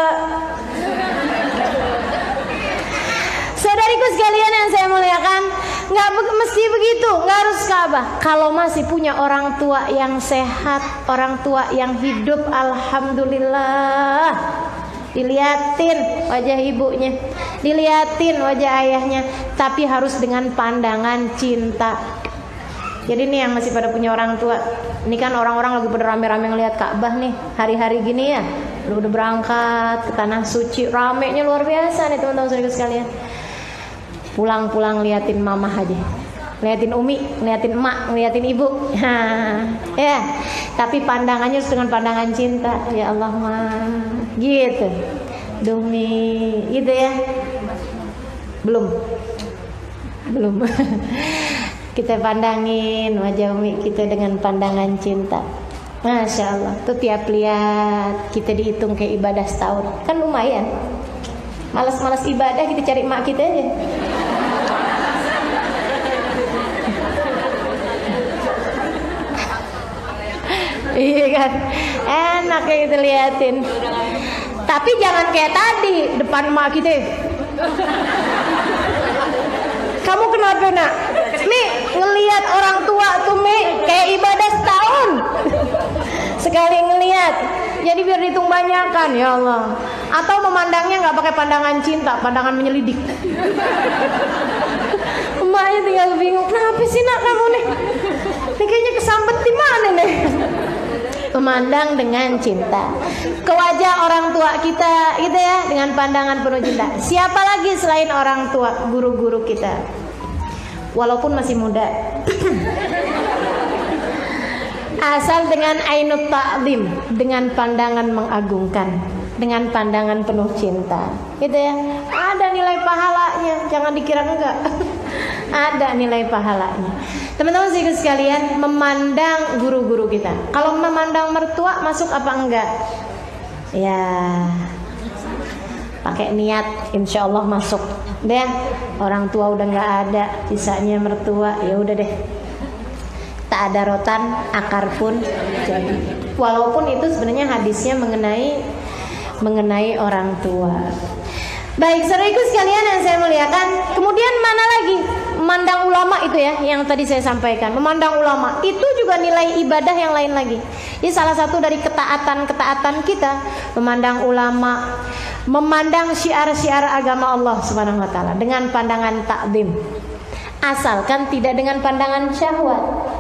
Saudariku sekalian yang saya muliakan, nggak mesti begitu, nggak harus Ka'bah. Kalau masih punya orang tua yang sehat, orang tua yang hidup, alhamdulillah. Diliatin wajah ibunya, diliatin wajah ayahnya, tapi harus dengan pandangan cinta. Jadi nih yang masih pada punya orang tua, ini kan orang-orang lagi pada rame-rame ngelihat Ka'bah nih hari-hari gini ya, udah berangkat ke tanah suci, ramenya luar biasa nih teman-teman saudara sekalian. Pulang-pulang liatin mama aja, liatin umi, liatin emak, liatin ibu, ya. Tapi pandangannya harus dengan pandangan cinta. Ya Allah mah, gitu, Dumi, gitu ya. Belum. Kita pandangin wajah umi kita dengan pandangan cinta. Masya Allah. Tuh tiap lihat kita dihitung kayak ibadah setahun, kan lumayan. Malas-malas ibadah kita cari emak kita aja. Iya kan, enak kayak kita liatin. Tapi jangan kayak tadi depan emak kita. Kamu kenapa nak? Mi ngelihat orang tua tuh Mi kayak ibadah setahun. Sekali ngelihat, jadi biar dihitung banyakan ya Allah. Atau memandangnya nggak pakai pandangan cinta, pandangan menyelidik. Emaknya tinggal bingung, kenapa sih nak kamu nih? Ini kayaknya kesambet di mana nih? Memandang dengan cinta ke wajah orang tua kita, gitu ya, dengan pandangan penuh cinta. Siapa lagi selain orang tua? Guru-guru kita, walaupun masih muda. Asal dengan ainut ta'zim, dengan pandangan mengagungkan, dengan pandangan penuh cinta, gitu ya. Ada nilai pahalanya, jangan dikira enggak. Ada nilai pahalanya. Teman-teman sekalian, memandang guru-guru kita. Kalau memandang mertua masuk apa enggak? Ya, pakai niat, insya Allah masuk. Deh, orang tua udah nggak ada, sisanya mertua. Ya udah deh. Tak ada rotan, akar pun jadi. Walaupun itu sebenarnya hadisnya mengenai orang tua. Baik, saudaraku sekalian yang saya muliakan. Kemudian mana lagi? Memandang ulama itu ya, yang tadi saya sampaikan. Memandang ulama itu juga nilai ibadah yang lain lagi. Ini salah satu dari ketaatan kita, memandang ulama, memandang syiar-syiar agama Allah Subhanahu wa taala dengan pandangan takdim. Asalkan tidak dengan pandangan syahwat.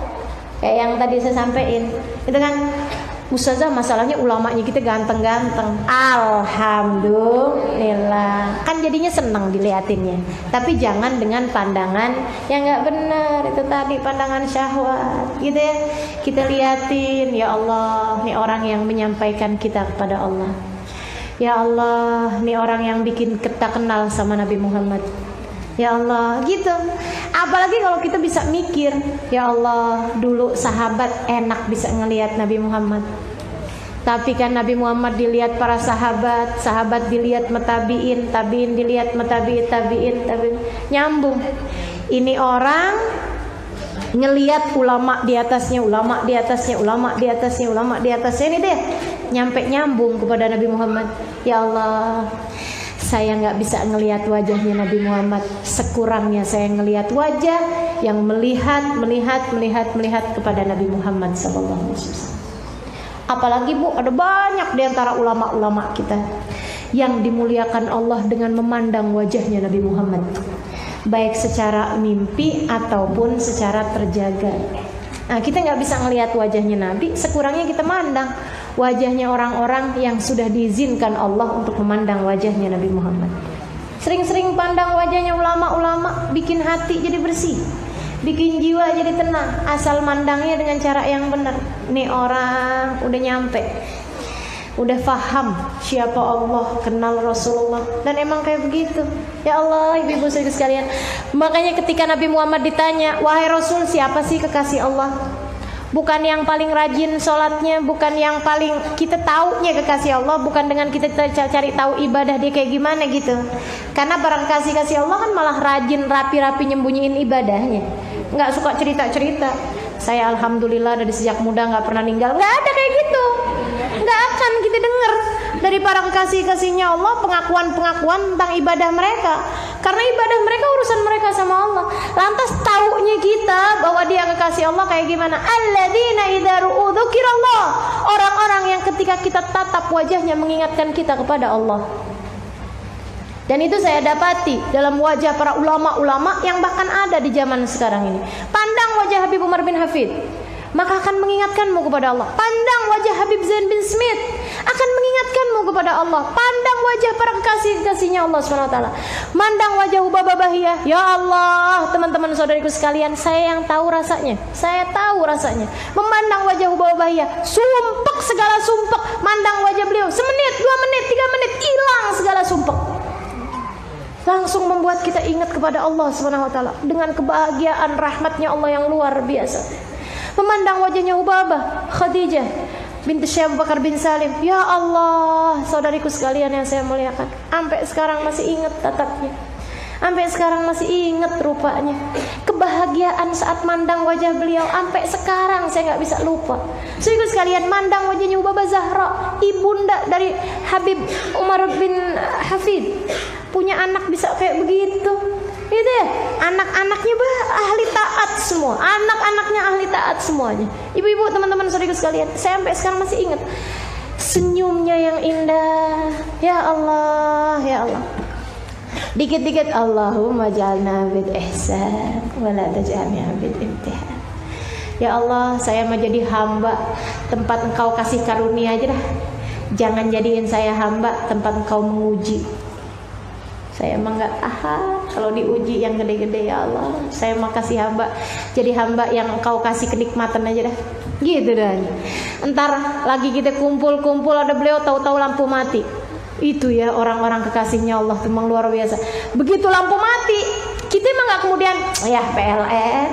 Kayak yang tadi saya sampaikan. Itu kan, Ustazah, masalahnya ulamanya kita ganteng-ganteng. Alhamdulillah, kan jadinya senang diliatinnya. Tapi jangan dengan pandangan yang nggak benar. Itu tadi pandangan syahwat, gitu ya. Kita liatin, ya Allah, nih orang yang menyampaikan kita kepada Allah. Ya Allah, nih orang yang bikin kita kenal sama Nabi Muhammad. Ya Allah, gitu. Apalagi kalau kita bisa mikir, ya Allah, dulu sahabat enak bisa ngelihat Nabi Muhammad. Tapi kan Nabi Muhammad dilihat para sahabat, sahabat dilihat matabiin, tabiin dilihat matabiin, tabiin. Nyambung. Ini orang ngelihat ulama di atasnya, ulama di atasnya, ulama di atasnya, ulama di atasnya. Ini deh, nyampe nyambung kepada Nabi Muhammad. Ya Allah, saya nggak bisa ngelihat wajahnya Nabi Muhammad, sekurangnya saya ngelihat wajah yang melihat kepada Nabi Muhammad SAW. Apalagi Bu, ada banyak di antara ulama-ulama kita yang dimuliakan Allah dengan memandang wajahnya Nabi Muhammad, baik secara mimpi ataupun secara terjaga. Nah, kita nggak bisa ngelihat wajahnya Nabi, sekurangnya kita mandang wajahnya orang-orang yang sudah diizinkan Allah untuk memandang wajahnya Nabi Muhammad. Sering-sering pandang wajahnya ulama-ulama, bikin hati jadi bersih, bikin jiwa jadi tenang. Asal mandangnya dengan cara yang benar. Nih orang udah nyampe, udah faham siapa Allah, kenal Rasulullah, dan emang kayak begitu. Ya Allah, ibu-ibu sekalian. Makanya ketika Nabi Muhammad ditanya, wahai Rasul, siapa sih kekasih Allah? bukan yang paling rajin sholatnya, bukan yang paling kita taunya kekasih Allah, bukan dengan kita cari tahu ibadah dia kayak gimana gitu. Karena para kekasih Allah kan malah rajin rapi-rapi nyembunyiin ibadahnya, nggak suka cerita-cerita. Saya alhamdulillah dari sejak muda nggak pernah ninggal, nggak ada kayak gitu. Nggak akan kita dengar dari para kekasih-kasihnya Allah pengakuan-pengakuan tentang ibadah mereka. Karena ibadah mereka urusan mereka sama Allah. Lantas taunya kita bahwa dia kekasih Allah kayak gimana? Alladzina idza ru'u dzukirallah. Orang-orang yang ketika kita tatap wajahnya mengingatkan kita kepada Allah. Dan itu saya dapati dalam wajah para ulama-ulama yang bahkan ada di zaman sekarang ini. Pandang wajah Habib Umar bin Hafid, maka akan mengingatkanmu kepada Allah. Pandang wajah Habib Zain bin Smith, akan mengingatkanmu kepada Allah. Pandang wajah para kekasih-kekasihnya Allah SWT. Mandang wajah Hubabah Bahiyah. Ya Allah, teman-teman saudariku sekalian, saya yang tahu rasanya. Saya tahu rasanya. Memandang wajah Hubabah Bahiyah, sumpek segala sumpek. Mandang wajah beliau, semenit, 2 menit, 3 menit, hilang segala sumpek. Langsung membuat kita ingat kepada Allah SWT dengan kebahagiaan rahmatnya Allah yang luar biasa. Memandang wajahnya Hubabah Khadijah binti Syekh Abu Bakar bin Salim. Ya Allah, saudariku sekalian yang saya muliakan, sampai sekarang masih ingat tatapnya, sampai sekarang masih ingat rupanya. Kebahagiaan saat mandang wajah beliau sampai sekarang saya nggak bisa lupa. Saudariku sekalian, mandang wajahnya Hubabah Zahra, ibunda dari Habib Umar bin Hafid, punya anak bisa kayak begitu. Itu ya, anak-anaknya ahli taat semua, anak-anaknya ahli taat semuanya. Ibu-ibu, teman-teman, saudara sekalian, saya sampai sekarang masih ingat senyumnya yang indah. Ya Allah, ya Allah. Dikit-dikit Allahumma ja'alna bil ihsan wa la taj'alna bil imtihan. Ya Allah, saya mau jadi hamba tempat Engkau kasih karunia aja dah. Jangan jadiin saya hamba tempat Engkau menguji. Saya emang gak tahan kalau diuji yang gede-gede. Ya Allah, saya mau kasih hamba, jadi hamba yang Engkau kasih kenikmatan aja dah. Gitu dah. Entar lagi kita kumpul-kumpul ada beliau, tahu-tahu lampu mati. Itu ya orang-orang kekasihnya Allah tuh memang luar biasa. Begitu lampu mati, kita emang gak kemudian ya PLN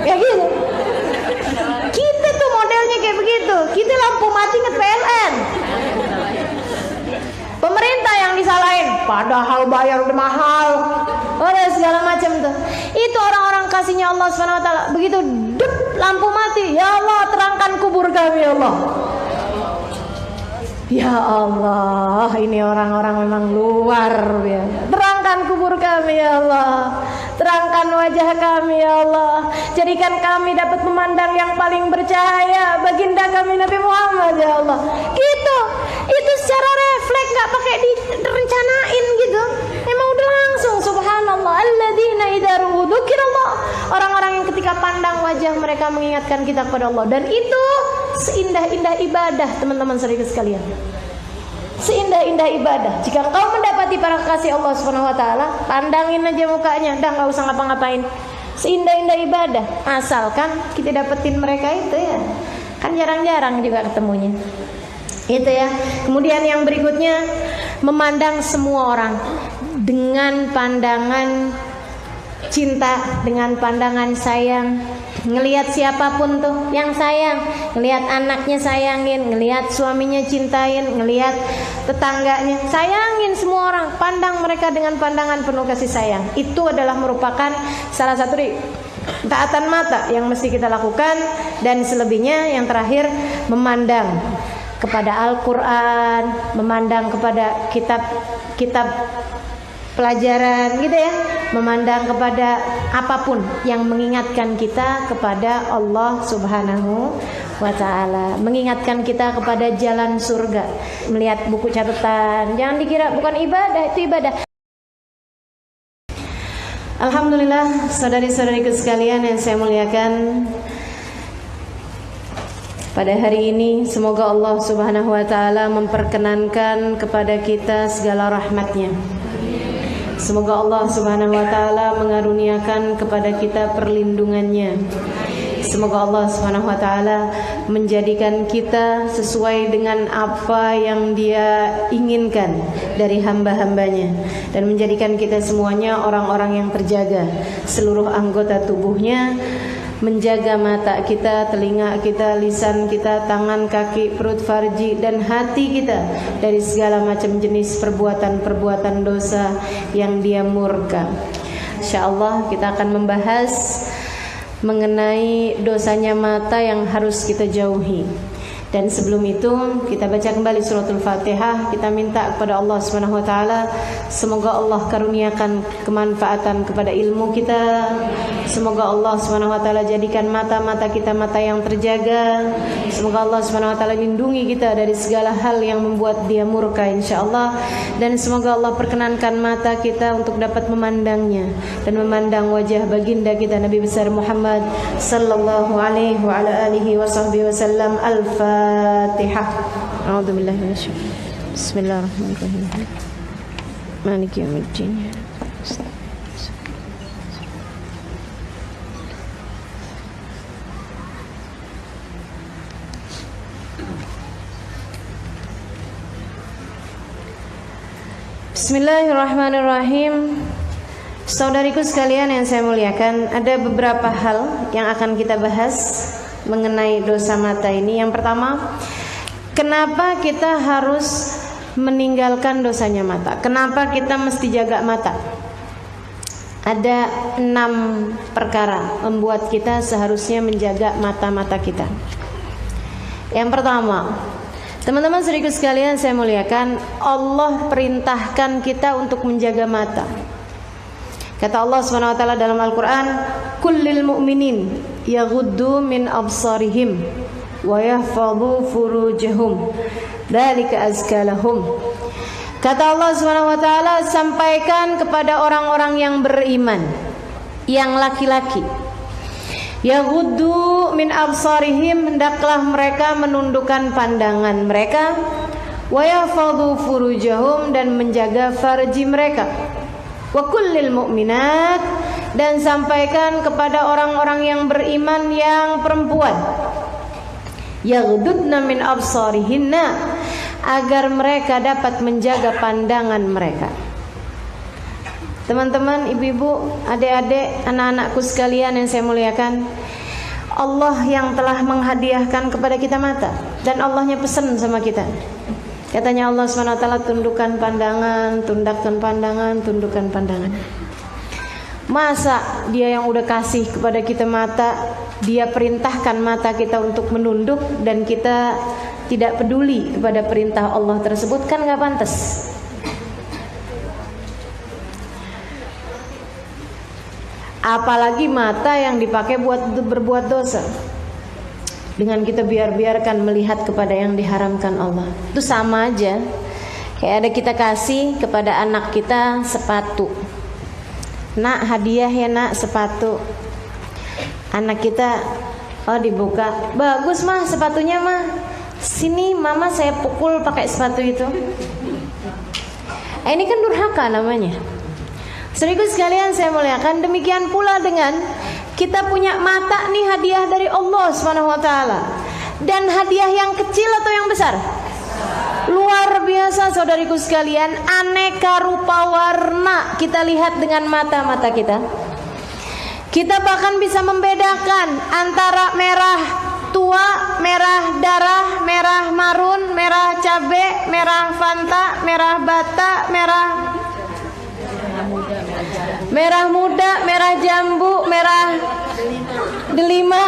kayak gitu. Kita tuh modelnya kayak begitu. Kita lampu mati inget PLN. Pemerintah yang disalahin, padahal bayar udah mahal, udah segala macam tuh. Itu orang-orang kasihnya Allah SWT. Begitu dep lampu mati, ya Allah terangkan kubur kami ya Allah. Ya Allah, ini orang-orang memang luar biasa. Terangkan kubur kami ya Allah, terangkan wajah kami ya Allah. Jadikan kami dapat memandang yang paling bercahaya, baginda kami Nabi Muhammad ya Allah. Gitu. Itu secara refleks, gak pakai direncanain gitu. Emang udah langsung. Subhanallah, alladzina idza ru'u dzukirallah. Orang-orang yang ketika pandang wajah mereka mengingatkan kita kepada Allah. Dan itu seindah-indah ibadah, teman-teman saudara sekalian. Seindah-indah ibadah. Jika engkau mendapati para kekasih Allah SWT, pandangin aja mukanya, dah gak usah ngapa-ngapain. Seindah-indah ibadah, asalkan kita dapetin mereka itu ya. Kan jarang-jarang juga ketemunya. Itu ya. Kemudian yang berikutnya, memandang semua orang dengan pandangan cinta, dengan pandangan sayang. Ngelihat siapapun tuh yang sayang, ngelihat anaknya sayangin, ngelihat suaminya cintain, ngelihat tetangganya sayangin, semua orang pandang mereka dengan pandangan penuh kasih sayang. Itu adalah merupakan salah satu taatan mata yang mesti kita lakukan. Dan selebihnya yang terakhir, memandang kepada Al-Quran, memandang kepada kitab-kitab pelajaran gitu ya, memandang kepada apapun yang mengingatkan kita kepada Allah Subhanahu wa ta'ala, mengingatkan kita kepada jalan surga. Melihat buku catatan, jangan dikira bukan ibadah, itu ibadah. Alhamdulillah, saudari-saudariku sekalian yang saya muliakan, pada hari ini semoga Allah Subhanahu wa ta'ala memperkenankan kepada kita segala rahmatnya. Semoga Allah Subhanahu wa ta'ala mengaruniakan kepada kita perlindungannya. Semoga Allah Subhanahu wa ta'ala menjadikan kita sesuai dengan apa yang Dia inginkan dari hamba-hambanya, dan menjadikan kita semuanya orang-orang yang terjaga seluruh anggota tubuhnya, menjaga mata kita, telinga kita, lisan kita, tangan, kaki, perut, farji, dan hati kita dari segala macam jenis perbuatan-perbuatan dosa yang Dia murka. Insyaallah kita akan membahas mengenai dosanya mata yang harus kita jauhi. Dan sebelum itu kita baca kembali suratul Fatihah. Kita minta kepada Allah Subhanahu wa taala semoga Allah karuniakan kemanfaatan kepada ilmu kita. Semoga Allah Subhanahu wa taala jadikan mata-mata kita mata yang terjaga. Semoga Allah Subhanahu wa taala lindungi kita dari segala hal yang membuat Dia murka insyaallah. Dan semoga Allah perkenankan mata kita untuk dapat memandangnya dan memandang wajah baginda kita Nabi besar Muhammad sallallahu alaihi wa ala alihi wasallam. Al-Fatihah. A'udzubillahi minasyaitonir rajim. Bismillahirrahmanirrahim. Maliki yaumiddin. Bismillahirrahmanirrahim. Saudariku sekalian yang saya muliakan, ada beberapa hal yang akan kita bahas mengenai dosa mata ini. Yang pertama, kenapa kita harus meninggalkan dosanya mata? Kenapa kita mesti jaga mata? Ada 6 perkara membuat kita seharusnya menjaga mata-mata kita. Yang pertama, teman-teman saudariku sekalian saya muliakan, Allah perintahkan kita untuk menjaga mata. Kata Allah Subhanahu wa taala dalam Al-Qur'an, "Kullil mu'minin yaghuddu min absarihim wa yahfadhu furujahum, dzalika azka lahum." Kata Allah Subhanahu wa taala, sampaikan kepada orang-orang yang beriman, yang laki-laki, yaghuddu min absarihim, hendaklah mereka menundukkan pandangan mereka, wa yahfadhu furujahum, dan menjaga farji mereka. Wa kullil mu'minat, dan sampaikan kepada orang-orang yang beriman yang perempuan, yaghdudna min absarihinna, agar mereka dapat menjaga pandangan mereka. Teman-teman, ibu-ibu, adik-adik, anak-anakku sekalian yang saya muliakan, Allah yang telah menghadiahkan kepada kita mata, dan Allahnya pesan sama kita. Katanya Allah SWT, tundukkan pandangan, tundukkan pandangan, tundukkan pandangan. Masa Dia yang udah kasih kepada kita mata, Dia perintahkan mata kita untuk menunduk, dan kita tidak peduli kepada perintah Allah tersebut? Kan gak pantas. Apalagi mata yang dipakai buat berbuat dosa, dengan kita biarkan melihat kepada yang diharamkan Allah. Itu sama aja kayak ada kita kasih kepada anak kita sepatu. Nak, hadiah ya nak, sepatu. Anak kita, oh dibuka, bagus mah sepatunya mah, sini mama saya pukul pakai sepatu itu. Ini kan durhaka namanya. Saudaraku sekalian saya muliakan, demikian pula dengan kita punya mata nih, hadiah dari Allah Subhanahu wa taala. Dan hadiah yang kecil atau yang besar? Luar biasa saudariku sekalian, aneka rupa warna kita lihat dengan mata-mata kita. Kita bahkan bisa membedakan antara merah tua, merah darah, merah marun, merah cabe, merah fanta, merah bata, merah muda, merah jambu, merah delima.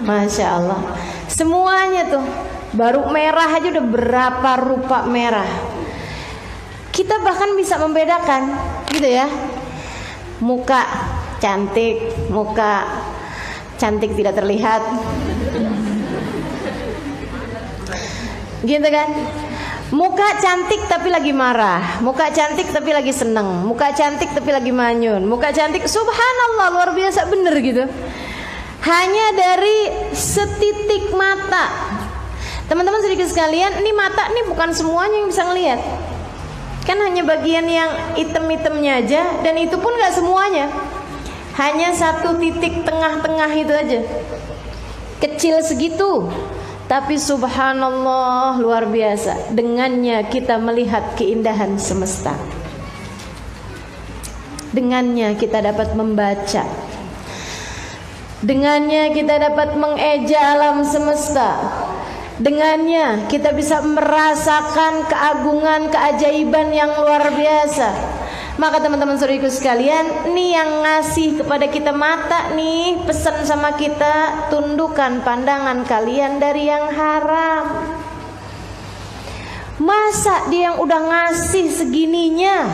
Masya Allah, semuanya tuh, baru merah aja udah berapa rupa merah. Kita bahkan bisa membedakan gitu ya. Muka cantik, muka cantik tidak terlihat, gitu kan. Muka cantik tapi lagi marah, muka cantik tapi lagi seneng, muka cantik tapi lagi manyun, muka cantik, subhanallah, luar biasa bener gitu. Hanya dari setitik mata. Teman-teman sedikit sekalian, ini mata ini bukan semuanya yang bisa ngelihat. Kan hanya bagian yang item-itemnya aja, dan itu pun gak semuanya. Hanya satu titik tengah-tengah itu aja, kecil segitu. Tapi subhanallah, luar biasa, dengannya kita melihat keindahan semesta. Dengannya kita dapat membaca Dengannya kita dapat mengeja alam semesta. Dengannya kita bisa merasakan keagungan, keajaiban yang luar biasa. Maka teman-teman saudariku sekalian, nih yang ngasih kepada kita mata nih, pesan sama kita, tundukkan pandangan kalian dari yang haram. Masa dia yang udah ngasih segininya,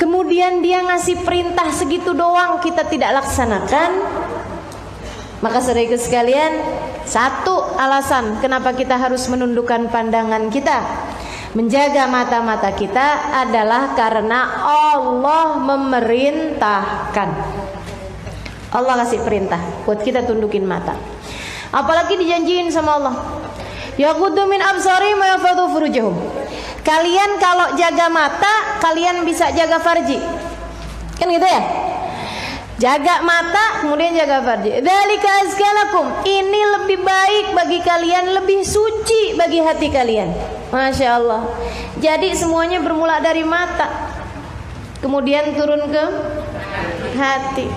kemudian dia ngasih perintah segitu doang kita tidak laksanakan? Maka saudariku sekalian, satu alasan kenapa kita harus menundukkan pandangan kita, menjaga mata-mata kita, adalah karena Allah memerintahkan. Allah kasih perintah buat kita tundukin mata. Apalagi dijanjiin sama Allah, yaghuddu min absarihim wa yahfadhu furujahum. Kalian kalau jaga mata, kalian bisa jaga farji. Kan gitu ya? Jaga mata, kemudian jaga farji. Dzalika azkalakum. Ini lebih baik bagi kalian, lebih suci bagi hati kalian. Masya Allah. Jadi semuanya bermula dari mata, kemudian turun ke hati.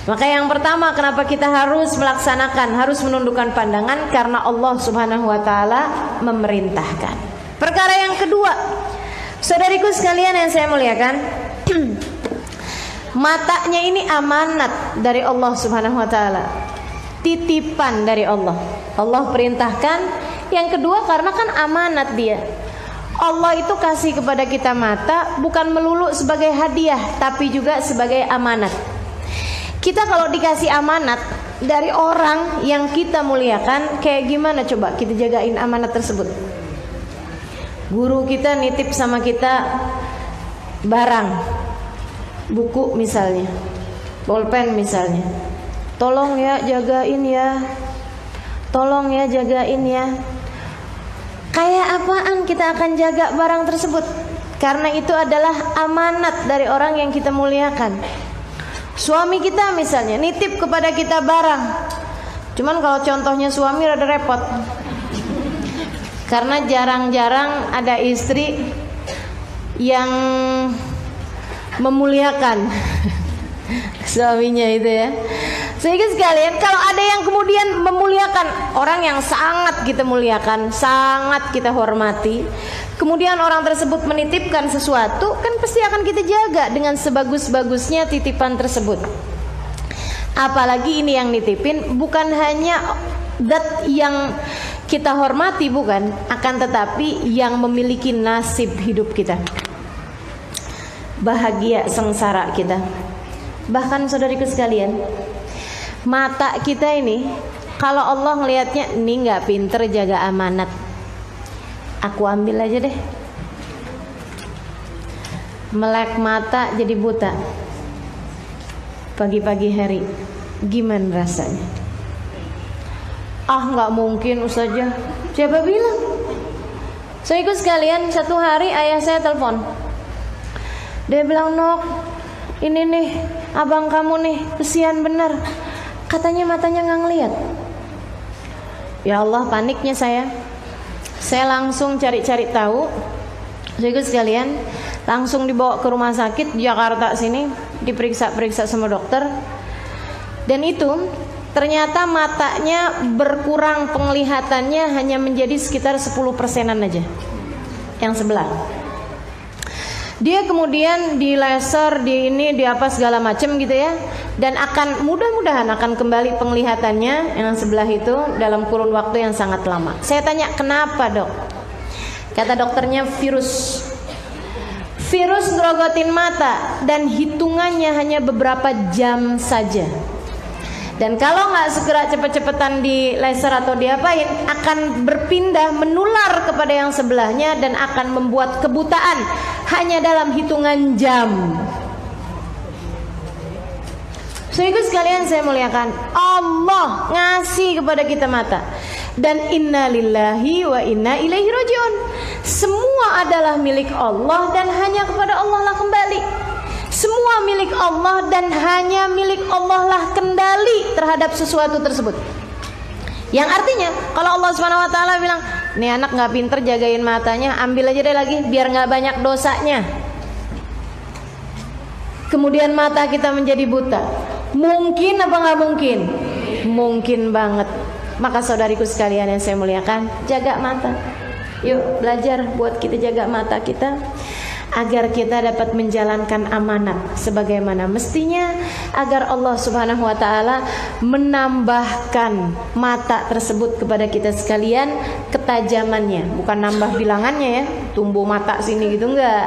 Maka yang pertama, kenapa kita harus melaksanakan, harus menundukkan pandangan? Karena Allah Subhanahu wa ta'ala memerintahkan. Perkara yang kedua, saudariku sekalian yang saya muliakan, matanya ini amanat dari Allah Subhanahu wa ta'ala, titipan dari Allah. Allah perintahkan. Yang kedua, karena kan amanat dia. Allah itu kasih kepada kita mata bukan melulu sebagai hadiah, tapi juga sebagai amanat. Kita kalau dikasih amanat dari orang yang kita muliakan, kayak gimana coba kita jagain amanat tersebut? Guru kita nitip sama kita barang, buku misalnya, bolpen misalnya, tolong ya jagain ya, tolong ya jagain ya. Kayak apaan kita akan jaga barang tersebut? Karena itu adalah amanat dari orang yang kita muliakan. Suami kita misalnya nitip kepada kita barang. Cuman kalau contohnya suami rada repot, karena jarang-jarang ada istri yang memuliakan suaminya itu ya. Sehingga sekalian, kalau ada yang kemudian memuliakan orang yang sangat kita muliakan, sangat kita hormati, kemudian orang tersebut menitipkan sesuatu, kan pasti akan kita jaga dengan sebagus-bagusnya titipan tersebut. Apalagi ini yang nitipin bukan hanya zat yang kita hormati, bukan, akan tetapi yang memiliki nasib hidup kita, bahagia sengsara kita. Bahkan saudariku sekalian, mata kita ini, kalau Allah ngelihatnya ini nggak pinter jaga amanat, aku ambil aja deh. Melek mata jadi buta pagi-pagi hari, gimana rasanya? Ah, nggak mungkin Ustazah. Siapa bilang? Saya ikut sekalian, satu hari ayah saya telepon. Dia bilang, "Nok, ini nih abang kamu nih, kesian bener. Katanya matanya nggak ngeliat." Ya Allah, paniknya saya. Saya langsung cari-cari tahu. Saya ikut sekalian, langsung dibawa ke rumah sakit Jakarta sini, diperiksa-periksa sama dokter. Dan itu ternyata matanya berkurang penglihatannya hanya menjadi sekitar 10%-an aja, yang sebelah. Dia kemudian di laser, di ini, di apa segala macam gitu ya, dan akan mudah-mudahan akan kembali penglihatannya yang sebelah itu dalam kurun waktu yang sangat lama. Saya tanya, kenapa dok? Kata dokternya, virus ngerogotin mata, dan hitungannya hanya beberapa jam saja. Dan kalau nggak segera cepet-cepetan di laser atau diapain, akan berpindah menular kepada yang sebelahnya dan akan membuat kebutaan hanya dalam hitungan jam. Saudaraku sekalian saya muliakan, Allah ngasih kepada kita mata. Dan inna lillahi wa inna ilaihi rajiun. Semua adalah milik Allah dan hanya kepada Allah lah kembali. Semua milik Allah dan hanya milik Allah lah kendali terhadap sesuatu tersebut. Yang artinya kalau Allah SWT bilang, nih anak gak pinter jagain matanya, ambil aja deh lagi biar gak banyak dosanya. Kemudian mata kita menjadi buta. Mungkin apa nggak mungkin? Mungkin banget. Maka saudariku sekalian yang saya muliakan, jaga mata. Yuk belajar buat kita jaga mata kita, agar kita dapat menjalankan amanat sebagaimana mestinya, agar Allah Subhanahu wa taala menambahkan mata tersebut kepada kita sekalian ketajamannya, bukan nambah bilangannya ya, tumbuh mata sini gitu enggak,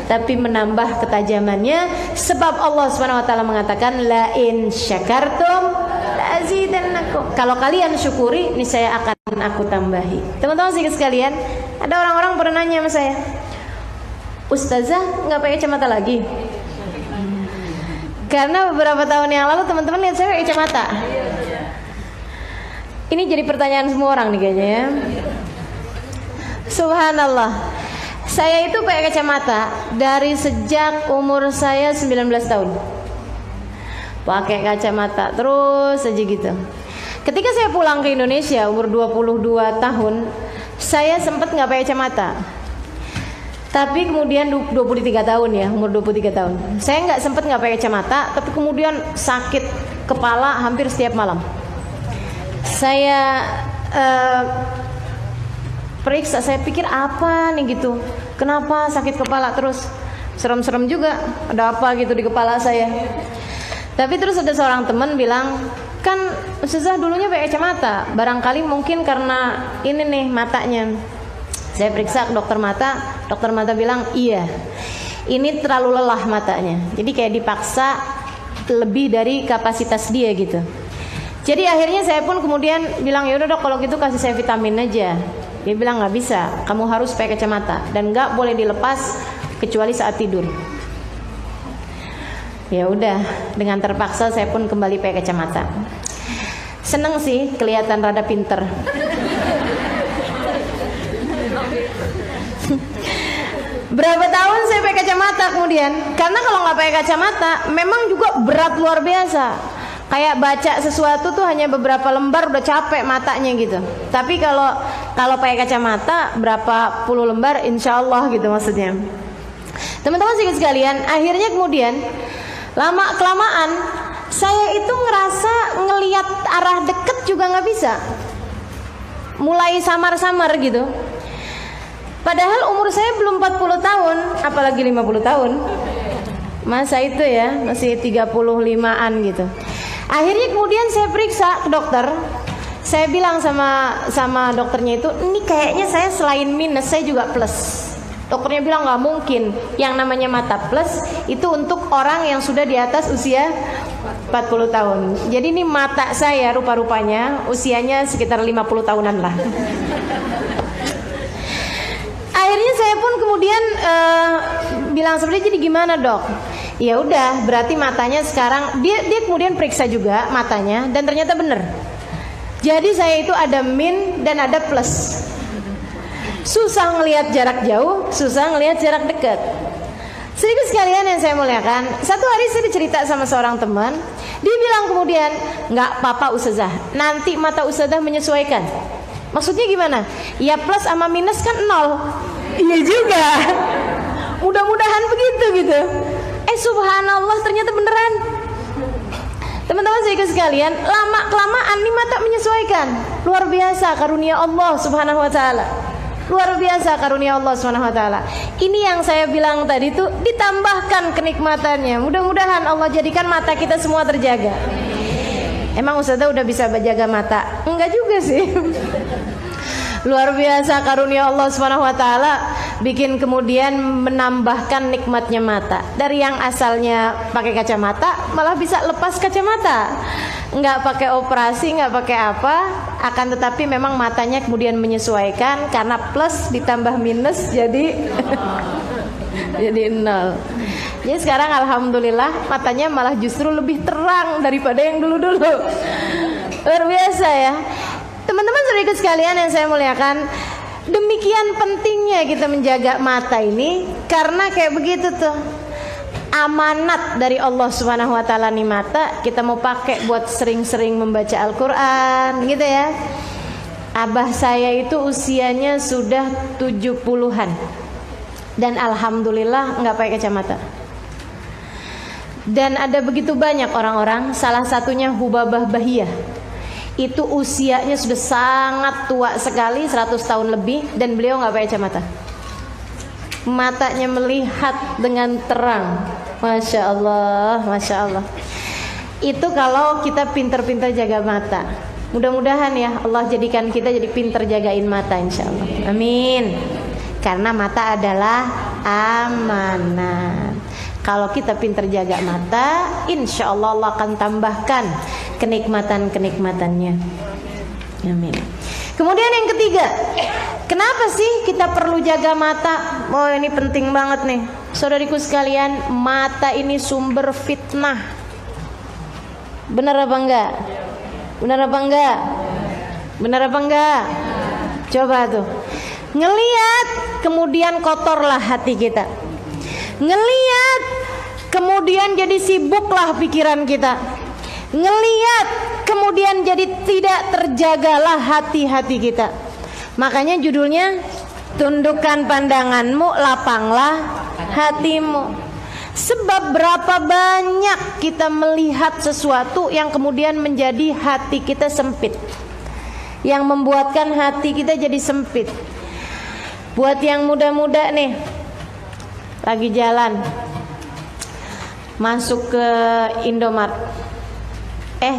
tapi menambah ketajamannya, sebab Allah Subhanahu wa taala mengatakan la in syakartum la azidannakum. Kalau kalian syukuri, niscaya akan aku tambahi. Teman-teman sekalian, ada orang-orang pernah nanya sama saya, Ustazah nggak pakai kacamata lagi? Karena beberapa tahun yang lalu teman-teman lihat saya pakai kacamata. Ini jadi pertanyaan semua orang nih kayaknya ya. Subhanallah, saya itu pakai kacamata dari sejak umur saya 19 tahun. Pakai kacamata terus aja gitu. Ketika saya pulang ke Indonesia umur 22 tahun, saya sempat nggak pakai kacamata. Tapi kemudian 23 tahun ya, umur 23 tahun, saya nggak pakai kacamata, tapi kemudian sakit kepala hampir setiap malam. Saya periksa, saya pikir apa nih gitu, kenapa sakit kepala terus, serem-serem juga, ada apa gitu di kepala saya. Tapi terus ada seorang teman bilang, kan Ustazah dulunya pakai kacamata, barangkali mungkin karena ini nih matanya. Saya periksa ke dokter mata bilang iya, ini terlalu lelah matanya, jadi kayak dipaksa lebih dari kapasitas dia gitu. Jadi akhirnya saya pun kemudian bilang, ya udah dok, kalau gitu kasih saya vitamin aja. Dia bilang nggak bisa, kamu harus pakai kacamata dan nggak boleh dilepas kecuali saat tidur. Ya udah, dengan terpaksa saya pun kembali pakai kacamata. Seneng sih, kelihatan rada pinter. Berapa tahun saya pakai kacamata kemudian, karena kalau nggak pakai kacamata memang juga berat luar biasa. Kayak baca sesuatu tuh hanya beberapa lembar udah capek matanya gitu. Tapi kalau pakai kacamata berapa puluh lembar insya Allah gitu maksudnya. Teman-teman sekalian, akhirnya kemudian lama kelamaan saya itu ngerasa ngelihat arah deket juga nggak bisa, mulai samar-samar gitu. Padahal umur saya belum 40 tahun, apalagi 50 tahun. Masa itu ya, masih 35-an gitu. Akhirnya kemudian saya periksa ke dokter. Saya bilang sama dokternya itu, ini kayaknya saya selain minus, saya juga plus. Dokternya bilang nggak mungkin, yang namanya mata plus itu untuk orang yang sudah di atas usia 40 tahun. Jadi ini mata saya rupa-rupanya usianya sekitar 50 tahunan lah. Akhirnya saya pun kemudian bilang seperti, jadi gimana dok? Ya udah, berarti matanya sekarang dia kemudian periksa juga matanya dan ternyata benar. Jadi saya itu ada min dan ada plus. Susah ngelihat jarak jauh, susah ngelihat jarak dekat. Sedikit sekalian yang saya muliakan, satu hari saya cerita sama seorang teman, dia bilang kemudian, nggak apa-apa Ustazah, nanti mata Ustazah menyesuaikan. Maksudnya gimana? Ya plus sama minus kan 0. Iya juga. Mudah-mudahan begitu gitu. Subhanallah, ternyata beneran. Teman-teman sekalian, lama kelamaan nih mata menyesuaikan. Luar biasa karunia Allah Subhanahu wa taala. Luar biasa karunia Allah Subhanahu wa taala. Ini yang saya bilang tadi tuh, ditambahkan kenikmatannya. Mudah-mudahan Allah jadikan mata kita semua terjaga. Emang Ustazah udah bisa menjaga mata? Enggak juga sih. Luar biasa karunia Allah Subhanahu wa taala, bikin kemudian menambahkan nikmatnya mata. Dari yang asalnya pakai kacamata malah bisa lepas kacamata. Enggak pakai operasi, enggak pakai apa, akan tetapi memang matanya kemudian menyesuaikan karena plus ditambah minus jadi jadi 0. Jadi sekarang alhamdulillah matanya malah justru lebih terang daripada yang dulu-dulu. Luar biasa ya. Teman-teman saudara sekalian yang saya muliakan, demikian pentingnya kita menjaga mata ini, karena kayak begitu tuh, amanat dari Allah Subhanahu wa taala nih mata, kita mau pakai buat sering-sering membaca Al-Qur'an gitu ya. Abah saya itu usianya sudah 70-an dan alhamdulillah nggak pakai kacamata. Dan ada begitu banyak orang-orang, salah satunya Hubabah Bahiyah. Itu usianya sudah sangat tua sekali, 100 tahun lebih, dan beliau nggak pakai kacamata. Matanya melihat dengan terang. Masya Allah, Masya Allah. Itu kalau kita pinter-pinter jaga mata. Mudah-mudahan ya Allah jadikan kita jadi pinter jagain mata, insya Allah. Amin. Karena mata adalah amanah. Kalau kita pinter jaga mata, insya Allah Allah akan tambahkan kenikmatan-kenikmatannya. Amin. Kemudian yang ketiga, kenapa sih kita perlu jaga mata? Oh, ini penting banget nih, saudariku sekalian. Mata ini sumber fitnah. Benar apa enggak? Benar apa enggak? Benar apa enggak? Coba tuh, ngelihat kemudian kotorlah hati kita. Ngelihat kemudian jadi sibuklah pikiran kita. Ngelihat kemudian jadi tidak terjagalah hati-hati kita. Makanya judulnya, tundukkan pandanganmu, lapanglah hatimu. Sebab berapa banyak kita melihat sesuatu yang kemudian menjadi hati kita sempit, yang membuatkan hati kita jadi sempit. Buat yang muda-muda nih, lagi jalan masuk ke Indomaret,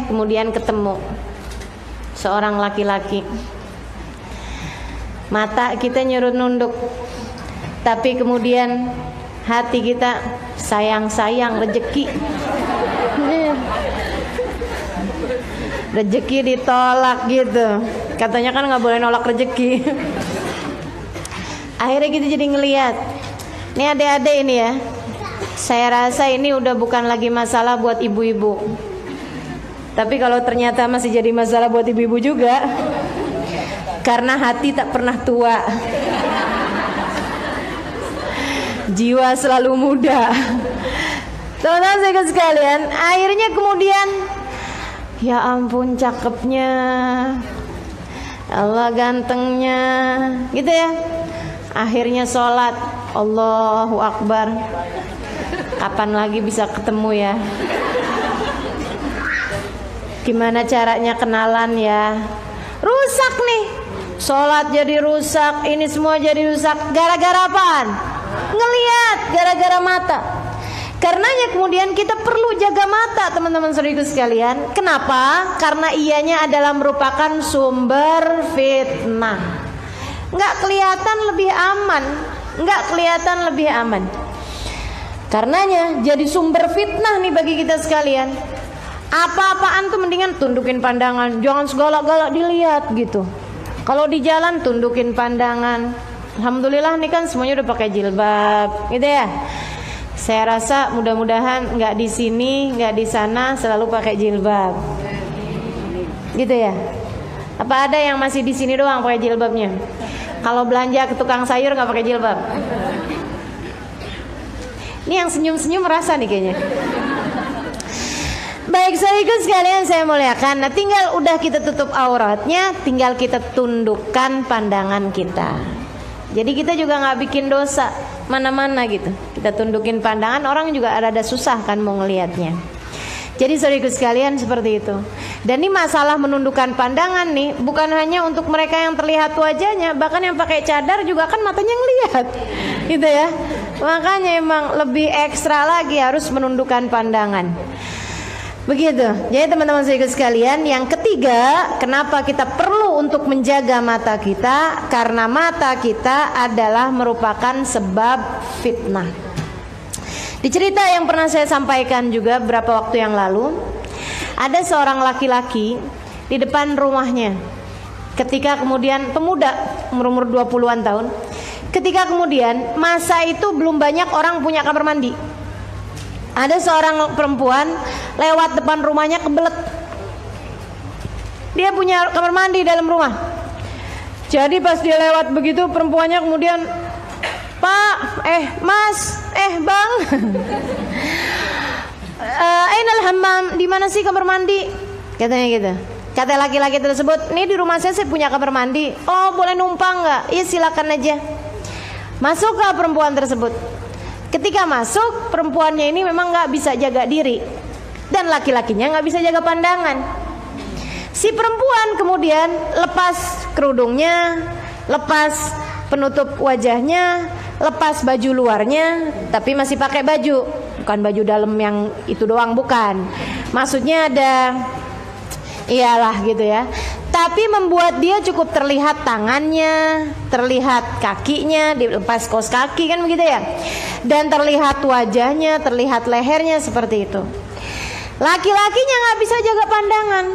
kemudian ketemu seorang laki-laki. Mata kita nyuruh nunduk, tapi kemudian hati kita sayang-sayang rezeki. Rezeki ditolak gitu. Katanya kan nggak boleh nolak rezeki. Akhirnya kita jadi ngelihat. Ini adik-adik ini ya, saya rasa ini udah bukan lagi masalah buat ibu-ibu. Tapi kalau ternyata masih jadi masalah buat ibu-ibu juga, karena hati tak pernah tua, jiwa selalu muda. Teman-teman saya sekalian, akhirnya kemudian, ya ampun cakepnya, Allah gantengnya, gitu ya. Akhirnya sholat, Allahu Akbar. Kapan lagi bisa ketemu ya? Gimana caranya kenalan ya? Rusak nih, sholat jadi rusak, ini semua jadi rusak. Gara-gara apaan? Ngelihat, gara-gara mata. Karenanya kemudian kita perlu jaga mata, teman-teman saudaraku sekalian. Kenapa? Karena ianya adalah merupakan sumber fitnah. Nggak kelihatan lebih aman, nggak kelihatan lebih aman. Karenanya jadi sumber fitnah nih bagi kita sekalian. Apa-apaan tuh mendingan tundukin pandangan, jangan segala-gala dilihat gitu. Kalau di jalan tundukin pandangan. Alhamdulillah nih kan semuanya udah pakai jilbab, gitu ya. Saya rasa mudah-mudahan nggak di sini, nggak di sana selalu pakai jilbab, gitu ya. Apa ada yang masih di sini doang pakai jilbabnya? Kalau belanja ke tukang sayur nggak pakai jilbab? Ini yang senyum-senyum merasa nih kayaknya. Baik saudaraku sekalian saya muliakan. Nah tinggal udah kita tutup auratnya, tinggal kita tundukkan pandangan kita. Jadi kita juga nggak bikin dosa mana-mana gitu. Kita tundukin pandangan, orang juga ada susah kan mau ngelihatnya. Jadi saudaraku sekalian seperti itu. Dan ini masalah menundukkan pandangan nih, bukan hanya untuk mereka yang terlihat wajahnya, bahkan yang pakai cadar juga kan matanya ngelihat, gitu ya. Makanya emang lebih ekstra lagi harus menundukkan pandangan. Begitu. Jadi teman-teman saudaraku sekalian, yang ketiga, kenapa kita perlu untuk menjaga mata kita? Karena mata kita adalah merupakan sebab fitnah. Di cerita yang pernah saya sampaikan juga beberapa waktu yang lalu, ada seorang laki-laki di depan rumahnya. Ketika kemudian pemuda umur 20-an tahun, ketika kemudian masa itu belum banyak orang punya kamar mandi. Ada seorang perempuan lewat depan rumahnya kebelet. Dia punya kamar mandi dalam rumah. Jadi pas dia lewat begitu, perempuannya kemudian, "Pak, Mas, Bang, ainal hammam, di mana sih kamar mandi?" Katanya gitu. Kata laki-laki tersebut, "Nih di rumah saya punya kamar mandi." "Oh, boleh numpang nggak?" "Iya silakan aja." Masuklah perempuan tersebut. Ketika masuk, perempuannya ini memang nggak bisa jaga diri, dan laki-lakinya nggak bisa jaga pandangan. Si perempuan kemudian lepas kerudungnya, lepas penutup wajahnya, lepas baju luarnya, tapi masih pakai baju, bukan baju dalam yang itu doang, bukan. Maksudnya ada, iyalah gitu ya. Tapi membuat dia cukup terlihat tangannya, terlihat kakinya, dilepas kaos kaki kan begitu ya. Dan terlihat wajahnya, terlihat lehernya seperti itu. Laki-lakinya nggak bisa jaga pandangan.